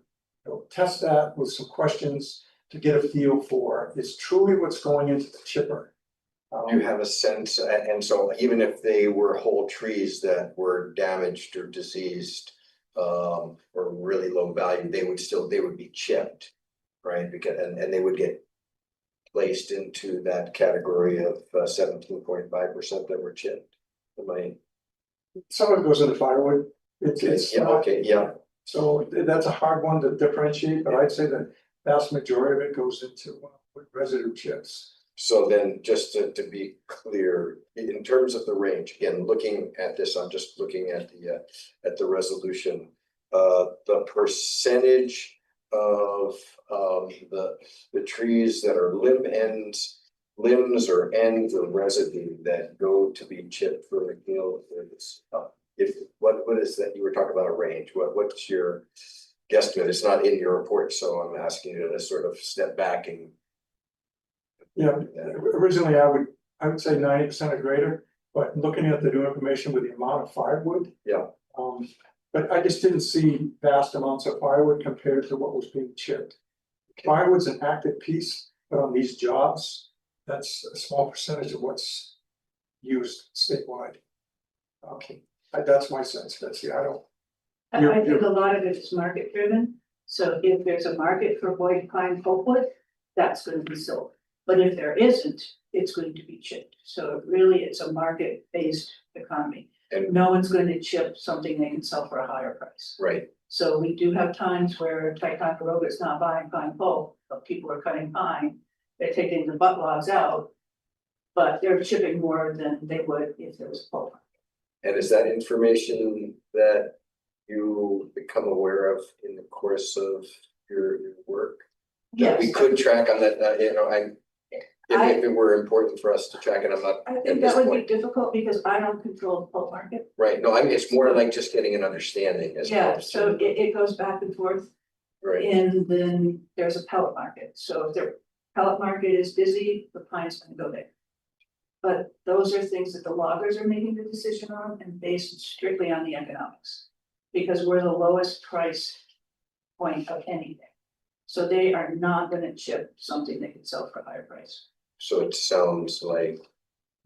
test that with some questions to get a feel for is truly what's going into the chipper. Do you have a sense, and so even if they were whole trees that were damaged or diseased, or really low value, they would be chipped, right? Because and they would get placed into that category of 17.5% that were chipped. Some of it goes into firewood. It's yeah, not, okay, yeah. So that's a hard one to differentiate, but I'd say the vast majority of it goes into residue chips. So then just to be clear, in terms of the range, again, looking at this, I'm just looking at the resolution. The percentage of the trees that are limbs or ends or residue that go to be chipped for McNeil is what is that? You were talking about a range. What's your guesstimate? It's not in your report, so I'm asking you to sort of step back and. Yeah, originally I would say 90% or greater, but looking at the new information with the amount of firewood. Yeah. But I just didn't see vast amounts of firewood compared to what was being chipped. Firewood's an active piece, but on these jobs, that's a small percentage of what's used statewide. Okay, that's my sense, Betsy. I think a lot of it is market driven. So if there's a market for white pine pulpwood, that's going to be sold. But if there isn't, it's going to be chipped. So really, it's a market-based economy. And no one's going to chip something they can sell for a higher price. Right. So we do have times where Ticonderoga is not buying pine pulp, but people are cutting pine. They're taking the butt logs out, but they're chipping more than they would if there was pulp. And is that information that you become aware of in the course of your work? Yes. We could track on that, if it were important for us to track it, I'm not. I think that would be difficult because I don't control the pulp market. Right, no, it's more like just getting an understanding as. Yeah, so it goes back and forth. Right. And then there's a pellet market, so if the pellet market is busy, the pine's gonna go there. But those are things that the loggers are making the decision on and based strictly on the economics. Because we're the lowest price point of anything. So they are not gonna chip something they can sell for a higher price. So it sounds like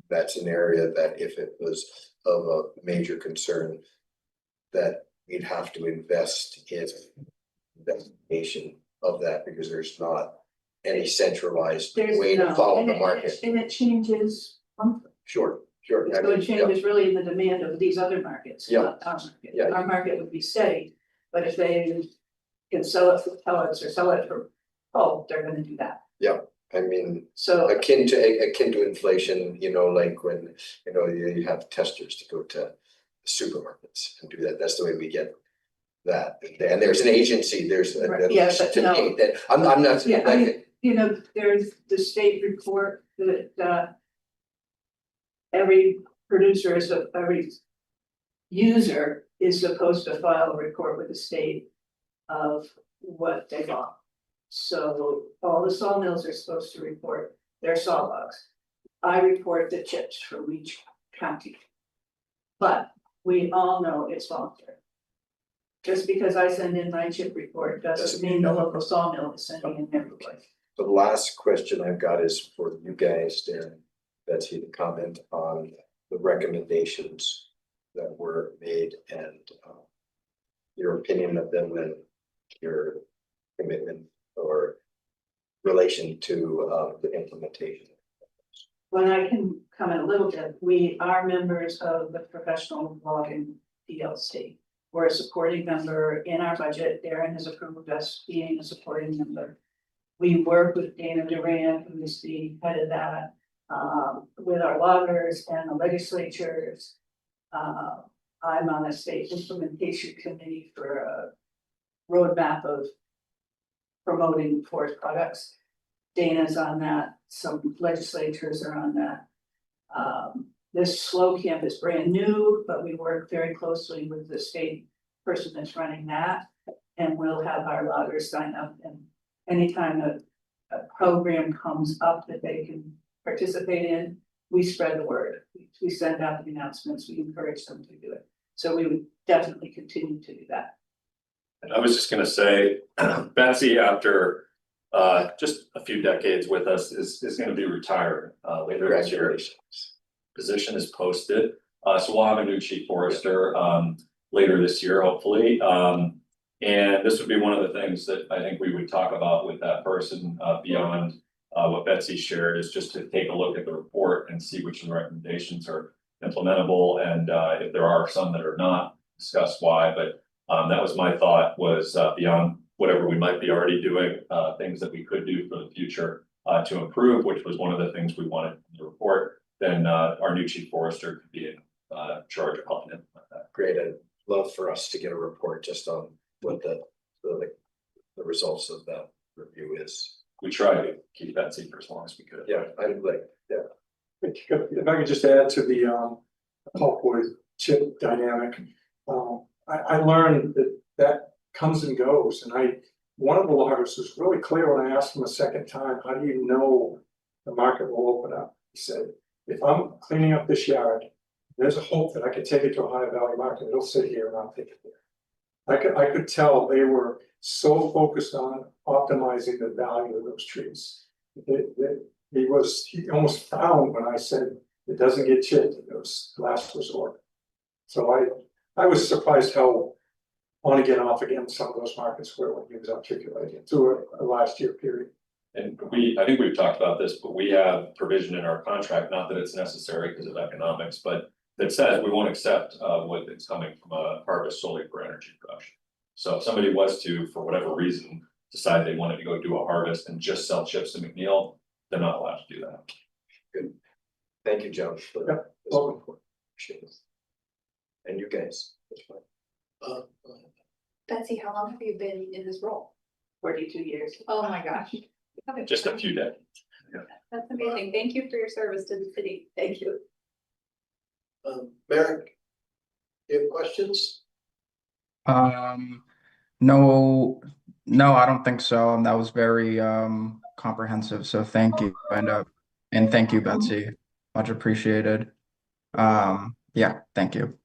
that's an area that if it was of a major concern, that we'd have to invest in investigation of that, because there's not any centralized way to follow the market. And it changes monthly. Sure. So it changes really in the demand of these other markets, Yeah. not our market. Yeah. Our market would be steady, but if they can sell it for pellets or sell it for pulp, they're gonna do that. Yeah, I mean, So akin to inflation, like when, you have testers to go to supermarkets and do that. That's the way we get that. And there's an agency, there's Right, yeah, but to no. date that I'm not. Yeah, I mean, there's the state report that every producer every user is supposed to file a report with the state of what they bought. So all the sawmills are supposed to report their saw logs. I report the chips from each county. But we all know it's voluntary. Just because I send in my chip report doesn't mean the local sawmill is sending in their report. The last question I've got is for you guys, Darren, Betsy, to comment on the recommendations that were made and your opinion of them and your commitment or relation to the implementation. When I can comment a little bit, we are members of the professional logging PLC. We're a supporting member in our budget. Darren has approved us being a supporting member. We work with Dana Duran, who is the head of that, with our loggers and the legislatures. I'm on a state implementation committee for a roadmap of promoting forest products. Dana's on that, some legislators are on that. This slow camp is brand new, but we work very closely with the state person that's running that. And we'll have our loggers sign up, and anytime a program comes up that they can participate in, we spread the word. We send out the announcements, we encourage them to do it. So we would definitely continue to do that. And I was just gonna say, Betsy, after just a few decades with us, is gonna be retired later this year. Position is posted, so we'll have a new chief forester later this year, hopefully. And this would be one of the things that I think we would talk about with that person beyond what Betsy shared, is just to take a look at the report and see which of the recommendations are implementable, and if there are some that are not, discuss why. But that was my thought, was beyond whatever we might be already doing, things that we could do for the future to improve, which was one of the things we wanted in the report. Then our new chief forester could be in charge of helping implement that. Great, I'd love for us to get a report just on what the results of that review is. We try to keep Betsy for as long as we could. Yeah, I'd like, yeah. If I could just add to the pulpwood chip dynamic, I learned that comes and goes, and one of the loggers was really clear when I asked him a second time, how do you know the market will open up? He said, if I'm cleaning up this yard, there's a hope that I could take it to a higher value market, it'll sit here and I'll take it there. I could tell they were so focused on optimizing the value of those trees. He almost frowned when I said it doesn't get chipped, it was last resort. So I was surprised how on again, off again some of those markets were when he was articulating through a last year period. And I think we've talked about this, but we have provision in our contract, not that it's necessary because of economics, but that says we won't accept what is coming from a harvest solely for energy production. So if somebody was to, for whatever reason, decide they wanted to go do a harvest and just sell chips to McNeil, they're not allowed to do that. Good. Thank you, John, for Yeah, this welcome. report. Appreciate it. And you guys, that's fine. Betsy, how long have you been in this role? 42 years. Oh my gosh. Just a few days. That's amazing. Thank you for your service to the city. Thank you. Merrick, you have questions? No, I don't think so. That was very comprehensive. So thank you, and thank you, Betsy. Much appreciated. Yeah, thank you.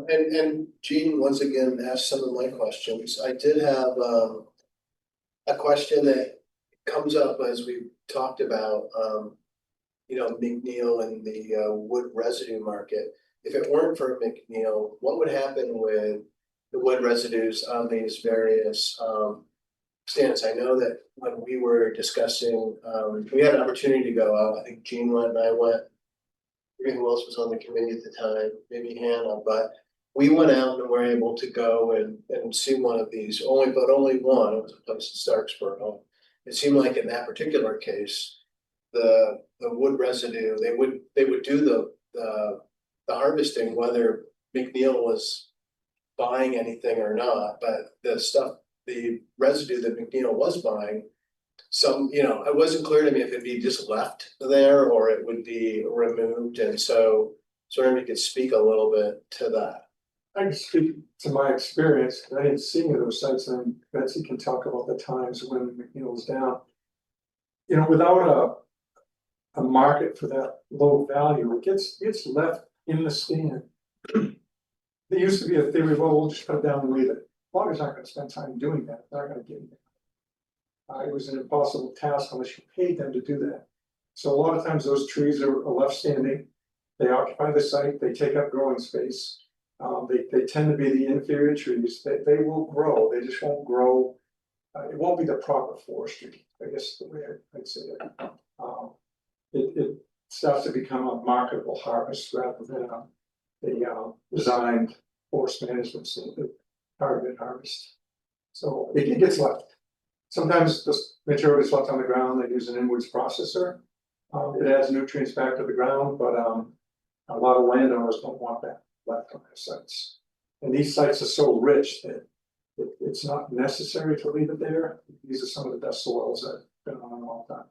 And Jean once again asked some of my questions. I did have a question that comes up as we talked about McNeil and the wood residue market. If it weren't for McNeil, what would happen with the wood residues on these various stands? I know that when we were discussing, we had an opportunity to go out. I think Jean went and I went. I forget who else was on the committee at the time, maybe Hannah, but we went out and were able to go and see one of these, only one. It was a place in Starksboro. It seemed like in that particular case, the wood residue, they would do the harvesting, whether McNeil was buying anything or not, but the residue that McNeil was buying, it wasn't clear to me if it'd be just left there or it would be removed. And so So maybe you could speak a little bit to that. I can speak to my experience, I didn't see any of those sites, and Betsy can talk about the times when McNeil was down. You know, without a market for that low value, it gets left in the stand. There used to be a theory, well, we'll just cut it down and leave it. Loggers aren't gonna spend time doing that, they're not gonna get it. It was an impossible task unless you paid them to do that. So a lot of times those trees are left standing, they occupy the site, they take up growing space. They tend to be the inferior trees, they will grow, they just won't grow. It won't be the proper forestry, I guess the way I'd say it. It starts to become a marketable harvest rather than a designed forest management, targeted harvest. So it gets left. Sometimes the material gets left on the ground, they use an inwards processor. It adds nutrients back to the ground, but a lot of landowners don't want that left on their sites. And these sites are so rich that it's not necessary to leave it there. These are some of the best soils that have been on a long time.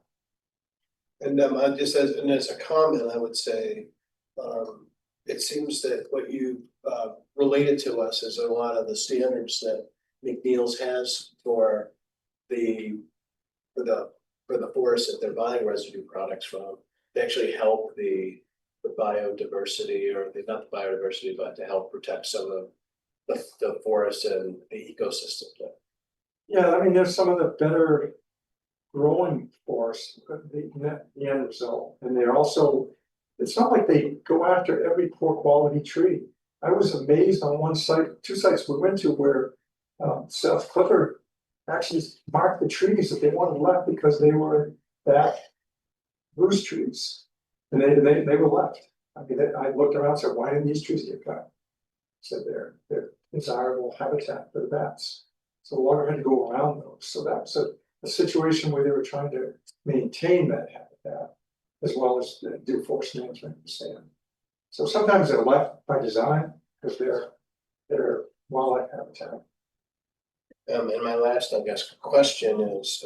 And just as a comment, I would say, it seems that what you related to us is a lot of the standards that McNeil's has for the forest that they're buying residue products from. They actually help the biodiversity, or not the biodiversity, but to help protect some of the forest and the ecosystem there. Yeah, I mean, there's some of the better growing forests, the end result, and they're also, it's not like they go after every poor quality tree. I was amazed on one site, two sites we went to where South Clifford actually marked the trees that they wanted left because they were back loose trees. And they were left. I mean, I looked around and said, why didn't these trees get cut? Said they're desirable habitat for the bats. So the logger had to go around those. So that's a situation where they were trying to maintain that habitat as well as do forest management and stand. So sometimes they're left by design because they're wildlife habitat. And my last, I guess, question is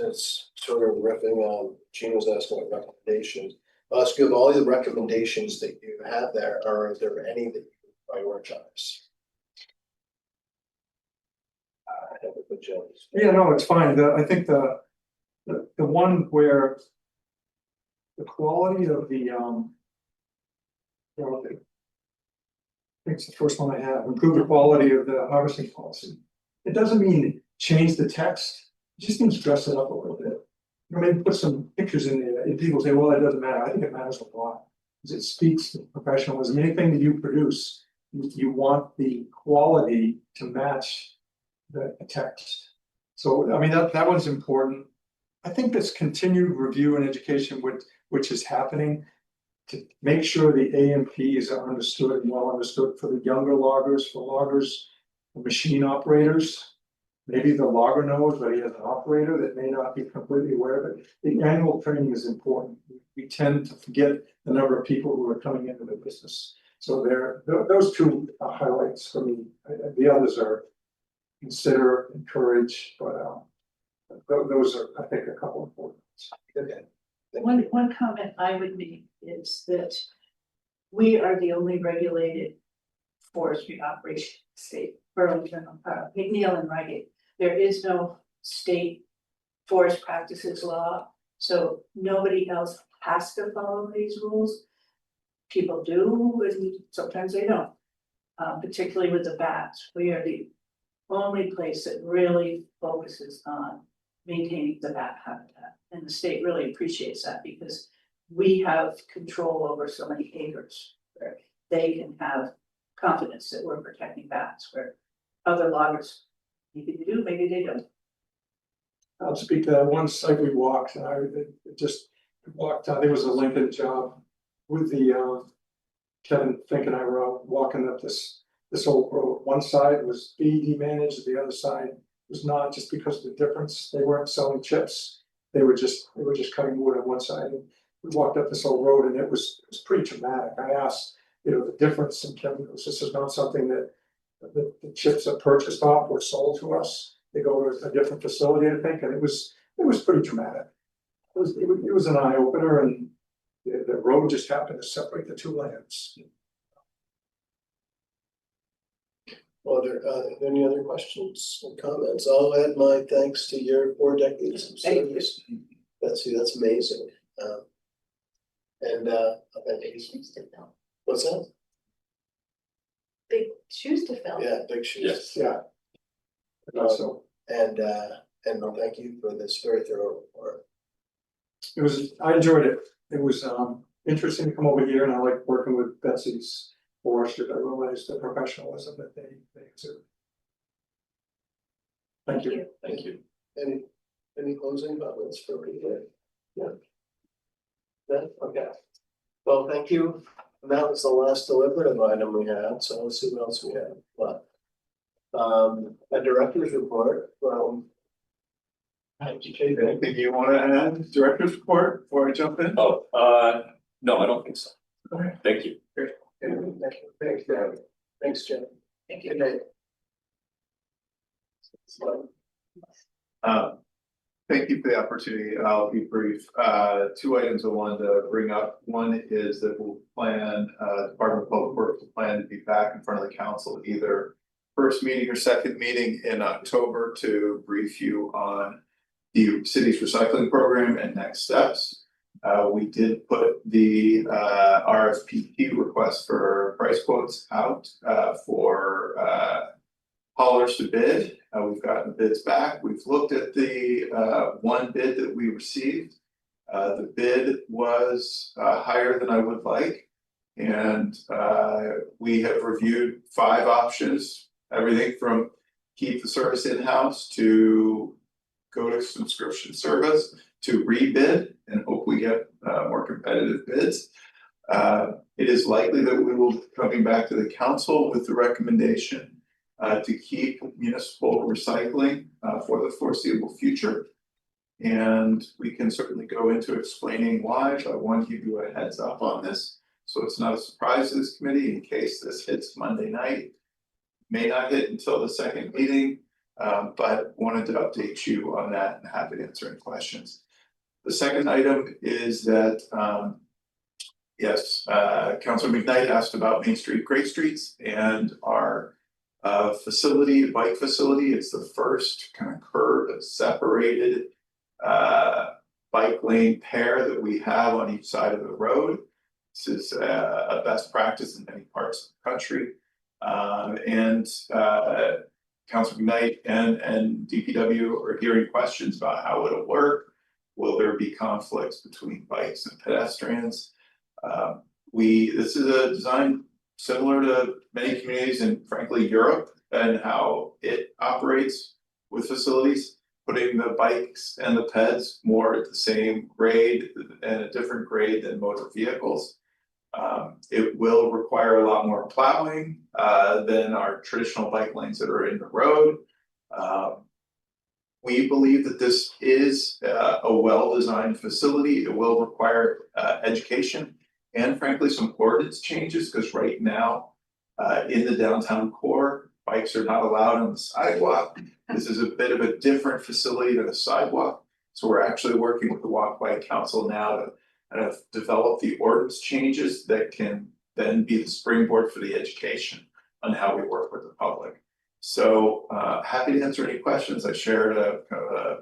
sort of riffing on Gene was asking about recommendations. Let's give all the recommendations that you have there. Are there any that you prioritize? Yeah, no, it's fine. I think the one where the quality of the I think it's the first one I have, improve the quality of the harvesting policy. It doesn't mean change the text, it just means dress it up a little bit. You know, maybe put some pictures in there, and people say, well, it doesn't matter. I think it matters a lot, because it speaks to professionalism. Anything that you produce, you want the quality to match the text. So, I mean, that one's important. I think this continued review and education, which is happening, to make sure the AMPs are understood and well understood for the younger loggers, for machine operators. Maybe the logger knows, but he has an operator that may not be completely aware of it. The annual training is important. We tend to forget the number of people who are coming into the business. So those two are highlights for me. The others are consider, encourage, but those are, I think, a couple of important ones. Okay. One comment I would make is that we are the only regulated forestry operation in the state, Burlington, McNeil and Reigate. There is no state forest practices law, so nobody else has to follow these rules. People do, and sometimes they don't. Particularly with the bats, we are the only place that really focuses on maintaining the bat habitat, and the state really appreciates that because we have control over so many acres where they can have confidence that we're protecting bats, where other loggers, maybe they do, maybe they don't. I'll speak to that one site we walked, and I just walked, there was a Lincoln job with the Kevin Fink and I were out walking up this old road. One side was BED managed, the other side was not, just because of the difference. They weren't selling chips. They were just cutting wood on one side. And we walked up this old road, and it was pretty traumatic. I asked, the difference, and Kevin goes, this is not something that the chips are purchased off or sold to us. They go to a different facility, I think, and it was pretty dramatic. It was an eye opener, and the road just happened to separate the two lands. Well, are there any other questions and comments? I'll add my thanks to your 4 decades of Thank you. service. That's amazing. What's that? Big shoes to fill. Yeah, big shoes. Yeah. And also, And no, thank you for this very thorough report. I enjoyed it. It was interesting to come over here, and I like working with Betsy's Forestry. I realized the professionalism that they exhibit. Thank you. Thank you. Any closing comments for me there? Yeah. No? Okay. Well, thank you. That was the last deliberative item we had, so let's see what else we have left. A director's report from. Anything you want to add, director's report, before I jump in? Oh, no, I don't think so. Okay. Thank you. Thanks, Dan. Thanks, Jen. Thank Good night. Thank you for the opportunity. I'll be brief. 2 items I wanted to bring up. One is that we'll plan, Department of Public Works will plan to be back in front of the council either first meeting or second meeting in October to brief you on the city's recycling program and next steps. We did put the RFP request for price quotes out for haulers to bid. We've gotten bids back. We've looked at the one bid that we received. The bid was higher than I would like. And we have reviewed 5 options, everything from keep the service in-house to go to subscription service to rebid and hope we get more competitive bids. It is likely that we will be coming back to the council with the recommendation to keep municipal recycling for the foreseeable future. And we can certainly go into explaining why, but I want to give you a heads up on this. So it's not a surprise to this committee in case this hits Monday night. May not hit until the second meeting, but wanted to update you on that and happy to answer any questions. The second item is that, Councilor McKnight asked about Main Street, Great Streets, and our facility, bike facility. It's the first kind of curved, separated bike lane pair that we have on each side of the road. This is a best practice in many parts of the country. Councilor McKnight and DPW are hearing questions about how it'll work. Will there be conflicts between bikes and pedestrians? This is a design similar to many communities in frankly Europe and how it operates with facilities, putting the bikes and the peds more at the same grade and a different grade than motor vehicles. It will require a lot more plowing than our traditional bike lanes that are in the road. We believe that this is a well-designed facility. It will require education and frankly some ordinance changes, because right now in the downtown core, bikes are not allowed on the sidewalk. This is a bit of a different facility than a sidewalk. So we're actually working with the Walkway Council now to kind of develop the ordinance changes that can then be the springboard for the education on how we work with the public. So happy to answer any questions. I shared a kind of a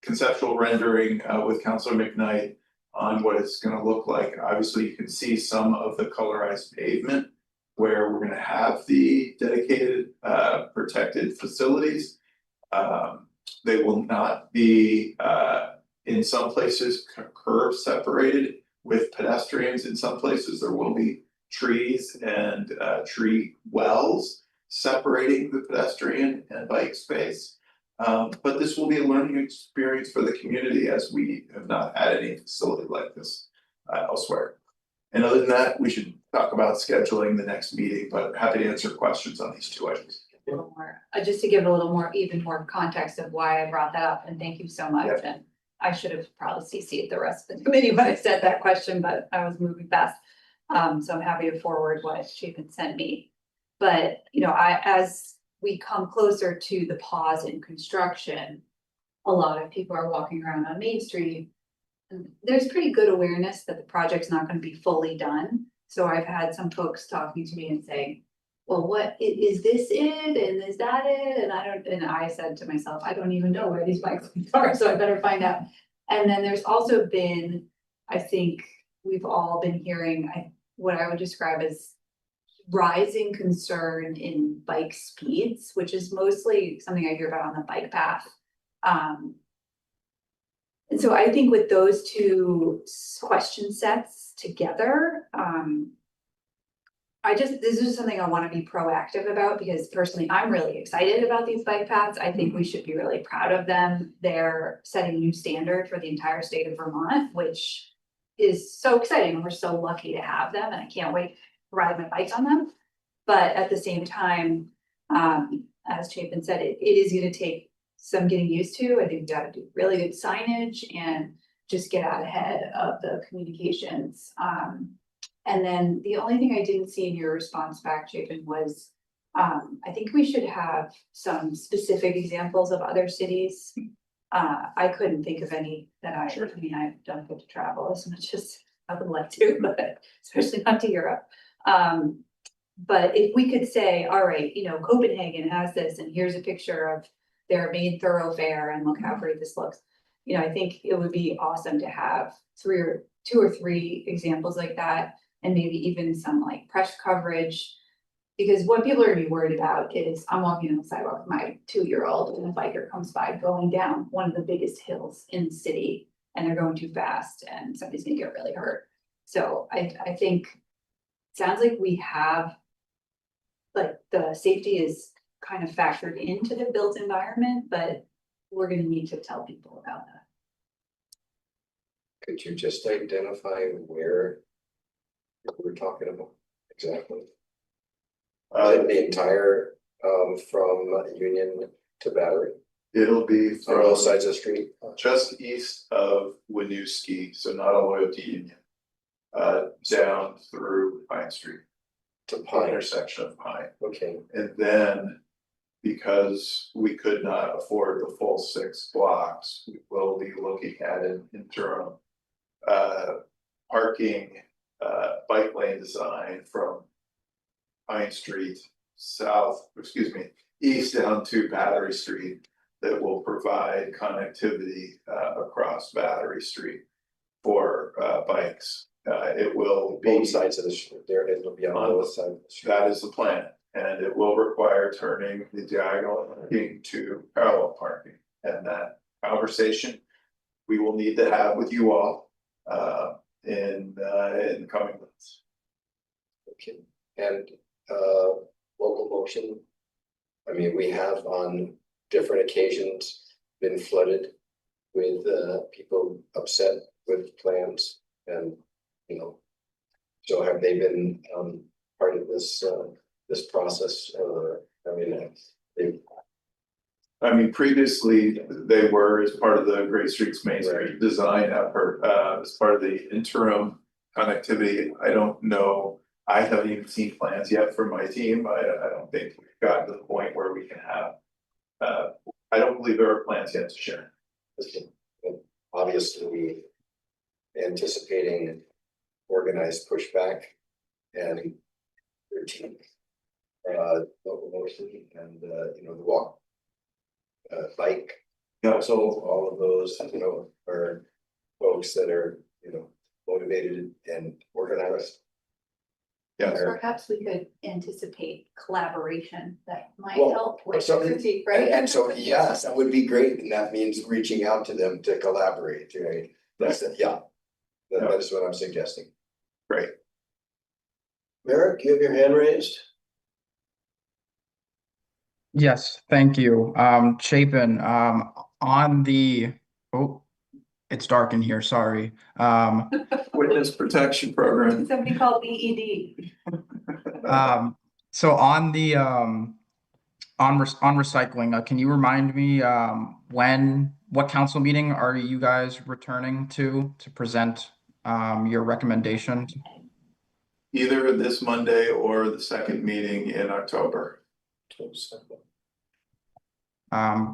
conceptual rendering with Councilor McKnight on what it's going to look like. Obviously, you can see some of the colorized pavement where we're going to have the dedicated protected facilities. They will not be in some places curb separated with pedestrians. In some places there will be trees and tree wells separating the pedestrian and bike space. But this will be a learning experience for the community, as we have not had any facility like this elsewhere. And other than that, we should talk about scheduling the next meeting, but happy to answer questions on these 2 items. A little more, just to give a little more, even more context of why I brought that up, and thank you so much. Yeah. And I should have probably CC'd the rest of the committee when I said that question, but I was moving fast. So I'm happy to forward what she had sent me. But, you know, as we come closer to the pause in construction, a lot of people are walking around on Main Street. And there's pretty good awareness that the project's not going to be fully done. So I've had some folks talking to me and saying, well, is this it, and is that it, and I said to myself, I don't even know where these bikes are, so I better find out. And then there's also been, I think we've all been hearing, what I would describe as rising concern in bike speeds, which is mostly something I hear about on the bike path. And so I think with those two question sets together, this is something I want to be proactive about, because personally, I'm really excited about these bike paths. I think we should be really proud of them. They're setting a new standard for the entire state of Vermont, which is so exciting. And we're so lucky to have them, and I can't wait to ride my bike on them. But at the same time, as Chapin said, it is going to take some getting used to. I think we've got to do really good signage and just get out ahead of the communications. And then the only thing I didn't see in your response back, Chapin, was I think we should have some specific examples of other cities. I couldn't think of any that I mean, I don't get to travel as much as I would like to, but especially not to Europe. But if we could say, all right, Copenhagen has this, and here's a picture of their main thoroughfare, and look how great this looks. I think it would be awesome to have two or three examples like that, and maybe even some like press coverage. Because what people are gonna be worried about is, I'm walking on the sidewalk with my 2-year-old, and a biker comes by going down one of the biggest hills in the city, and they're going too fast, and somebody's gonna get really hurt. So I think it sounds like we have, like, the safety is kind of factored into the built environment, but we're gonna need to tell people about that. Could you just identify where we're talking about exactly? The entire, from Union to Battery, It'll be on from both sides of the street? just east of Winooski, so not all the way up to Union. Down through Pine Street, To the Pine, intersection of Pine. okay, And then, because we could not afford the full 6 blocks, we will be looking at an interim parking, bike lane design from Pine Street east down to Battery Street, that will provide connectivity across Battery Street for bikes. It will be. both sides of the street, there, it'll be on both sides of the street. That is the plan, and it will require turning the diagonal parking to parallel parking. And that conversation we will need to have with you all in the coming months. Okay, and local motion. I mean, we have on different occasions been flooded with people upset with plans, and so have they been part of this this process? Previously, they were as part of the Great Streets Main Street design effort, as part of the interim connectivity. I don't know, I haven't even seen plans yet from my team. I don't think we've gotten to the point where we can have, I don't believe there are plans yet to share. Obviously, anticipating organized pushback and routine local motion, and the walk, bike. So all of those, are folks that are, motivated and organized. Yeah. Perhaps we could anticipate collaboration that might Well, help with so- the critique, right? And so, yes, that would be great, and that means reaching out to them to collaborate, right? That's it, yeah. That is what I'm suggesting. Great. Merrick, you have your hand raised? Yes, thank you. Chapin, on the, it's dark in here, sorry. Witness protection program. Something called BED. So on the, on recycling, can you remind me, what council meeting are you guys returning to present, your recommendation? Either this Monday or the second meeting in October.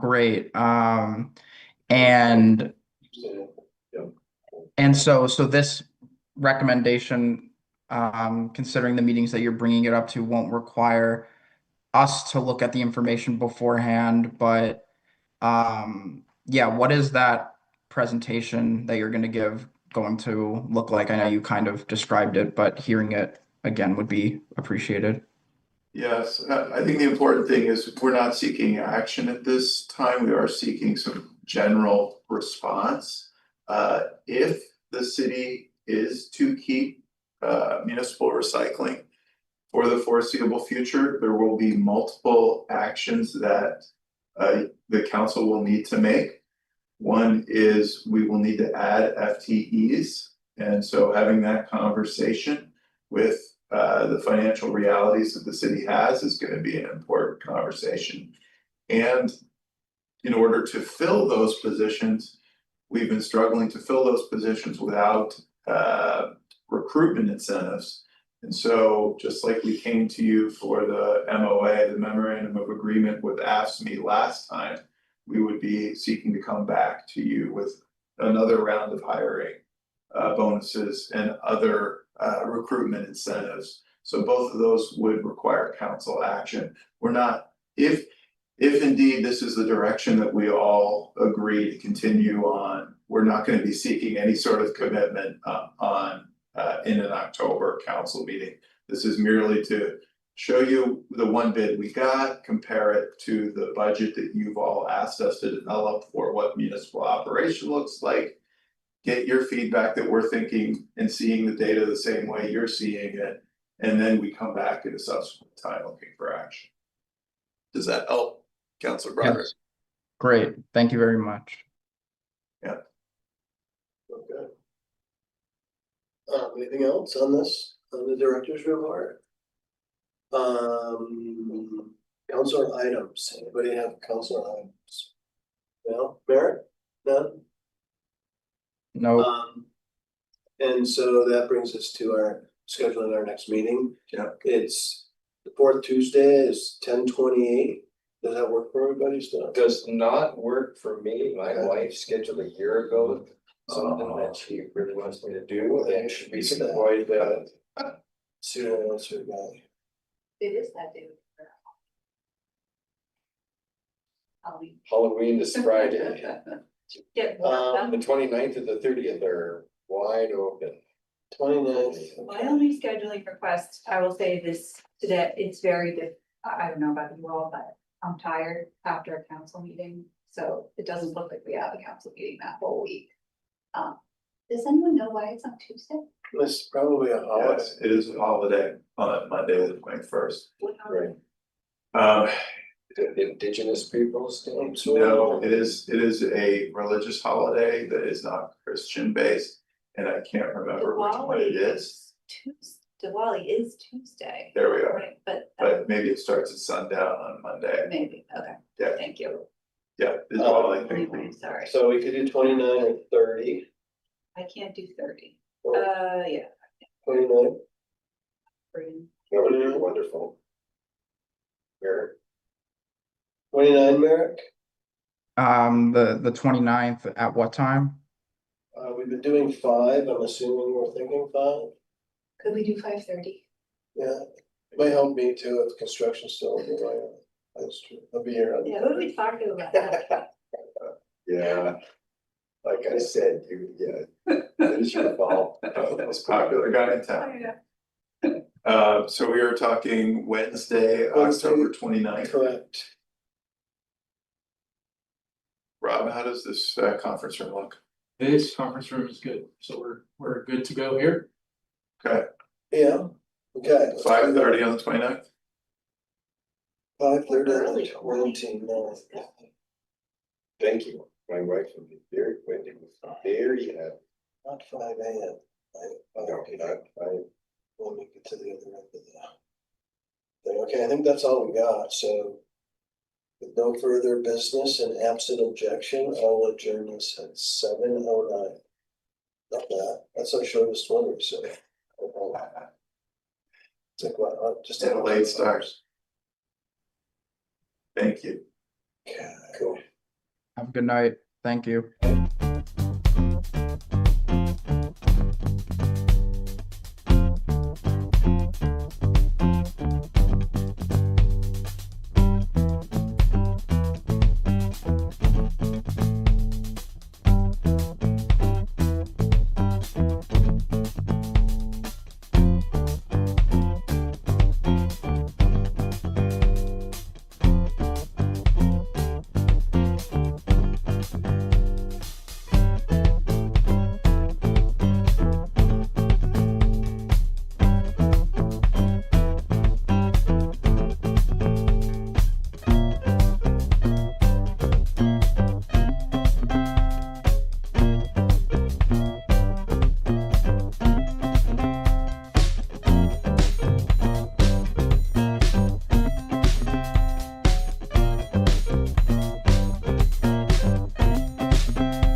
Great. And so this recommendation considering the meetings that you're bringing it up to won't require us to look at the information beforehand, but yeah, what is that presentation that you're going to give going to look like? I know you kind of described it, but hearing it again would be appreciated. Yes, I think the important thing is we're not seeking action at this time. We are seeking some general response. If the city is to keep municipal recycling for the foreseeable future, there will be multiple actions that the council will need to make. One is we will need to add FTEs, and so having that conversation with the financial realities that the city has is going to be an important conversation. And in order to fill those positions, we've been struggling to fill those positions without recruitment incentives. And so just like we came to you for the MOA, the memorandum of agreement with AFSCME last time, we would be seeking to come back to you with another round of hiring bonuses and other recruitment incentives. So both of those would require council action. We're not, if indeed this is the direction that we all agree to continue on, we're not going to be seeking any sort of commitment in an October council meeting. This is merely to show you the one bid we got, compare it to the budget that you've all asked us to develop for what municipal operation looks like. Get your feedback that we're thinking and seeing the data the same way you're seeing it, and then we come back at a subsequent time looking for action. Does that help, Councilor Broderick? Yes. Great, thank you very much. Yeah. Okay. Anything else on this, on the director's report? Councilor Items, anybody have Councilor Items? No, Barrett? None? No, And so that brings us to our scheduling our next meeting. Yeah. It's the fourth Tuesday is 10:28. Does that work for everybody still? Does not work for me. My wife scheduled a year ago something that she really wants me to do, and should be quite Soon else we got. It is that day. Halloween is Friday. Get warmed The up. 29th and the 30th are wide open. 29th. My only scheduling request, I will say this today, it's very I don't know about you all, but I'm tired after a council meeting. So it doesn't look like we have a council meeting that whole week. Does anyone know why it's on Tuesday? It's probably a holiday. Yes, it is a holiday on Monday, the 21st. What holiday? Indigenous peoples. No, it is a religious holiday that is not Christian based, and I can't remember which one it is. Diwali is Tuesday. There we are, Right, but maybe it starts at sundown on Monday. maybe, okay, Yeah, thank you. yeah, Diwali. Anyway, sorry, So we could do 29 or 30. I can't do 30. Or Yeah. 29. That would be wonderful. Where? 29, Merrick. the 29th at what time? We've been doing 5. I'm assuming we're thinking 5. Could we do 5:30? Yeah, it might help me too if construction's still going on. That's true. I'll be here. Yeah, what are we talking about that? Yeah. Like I said, it is your fault. Most popular guy in town. So we are talking Wednesday, October 29th. Correct. Rob, how does this conference room look? This conference room is good, so we're good to go here. Okay, Yeah, okay. 5:30 on the 29th. 5:30 on Early. the 29th. Thank you. My wife would be very, Wendy was very happy. Not 5 AM. Okay, let me get to the other end of the thing. Okay, I think that's all we got, so. With no further business and absent objection, I'll adjourn this at 7:09. Not bad, that's our shortest one, so. It's like what, just And a late start. Thank you. Yeah, cool. Have a good night. Thank you.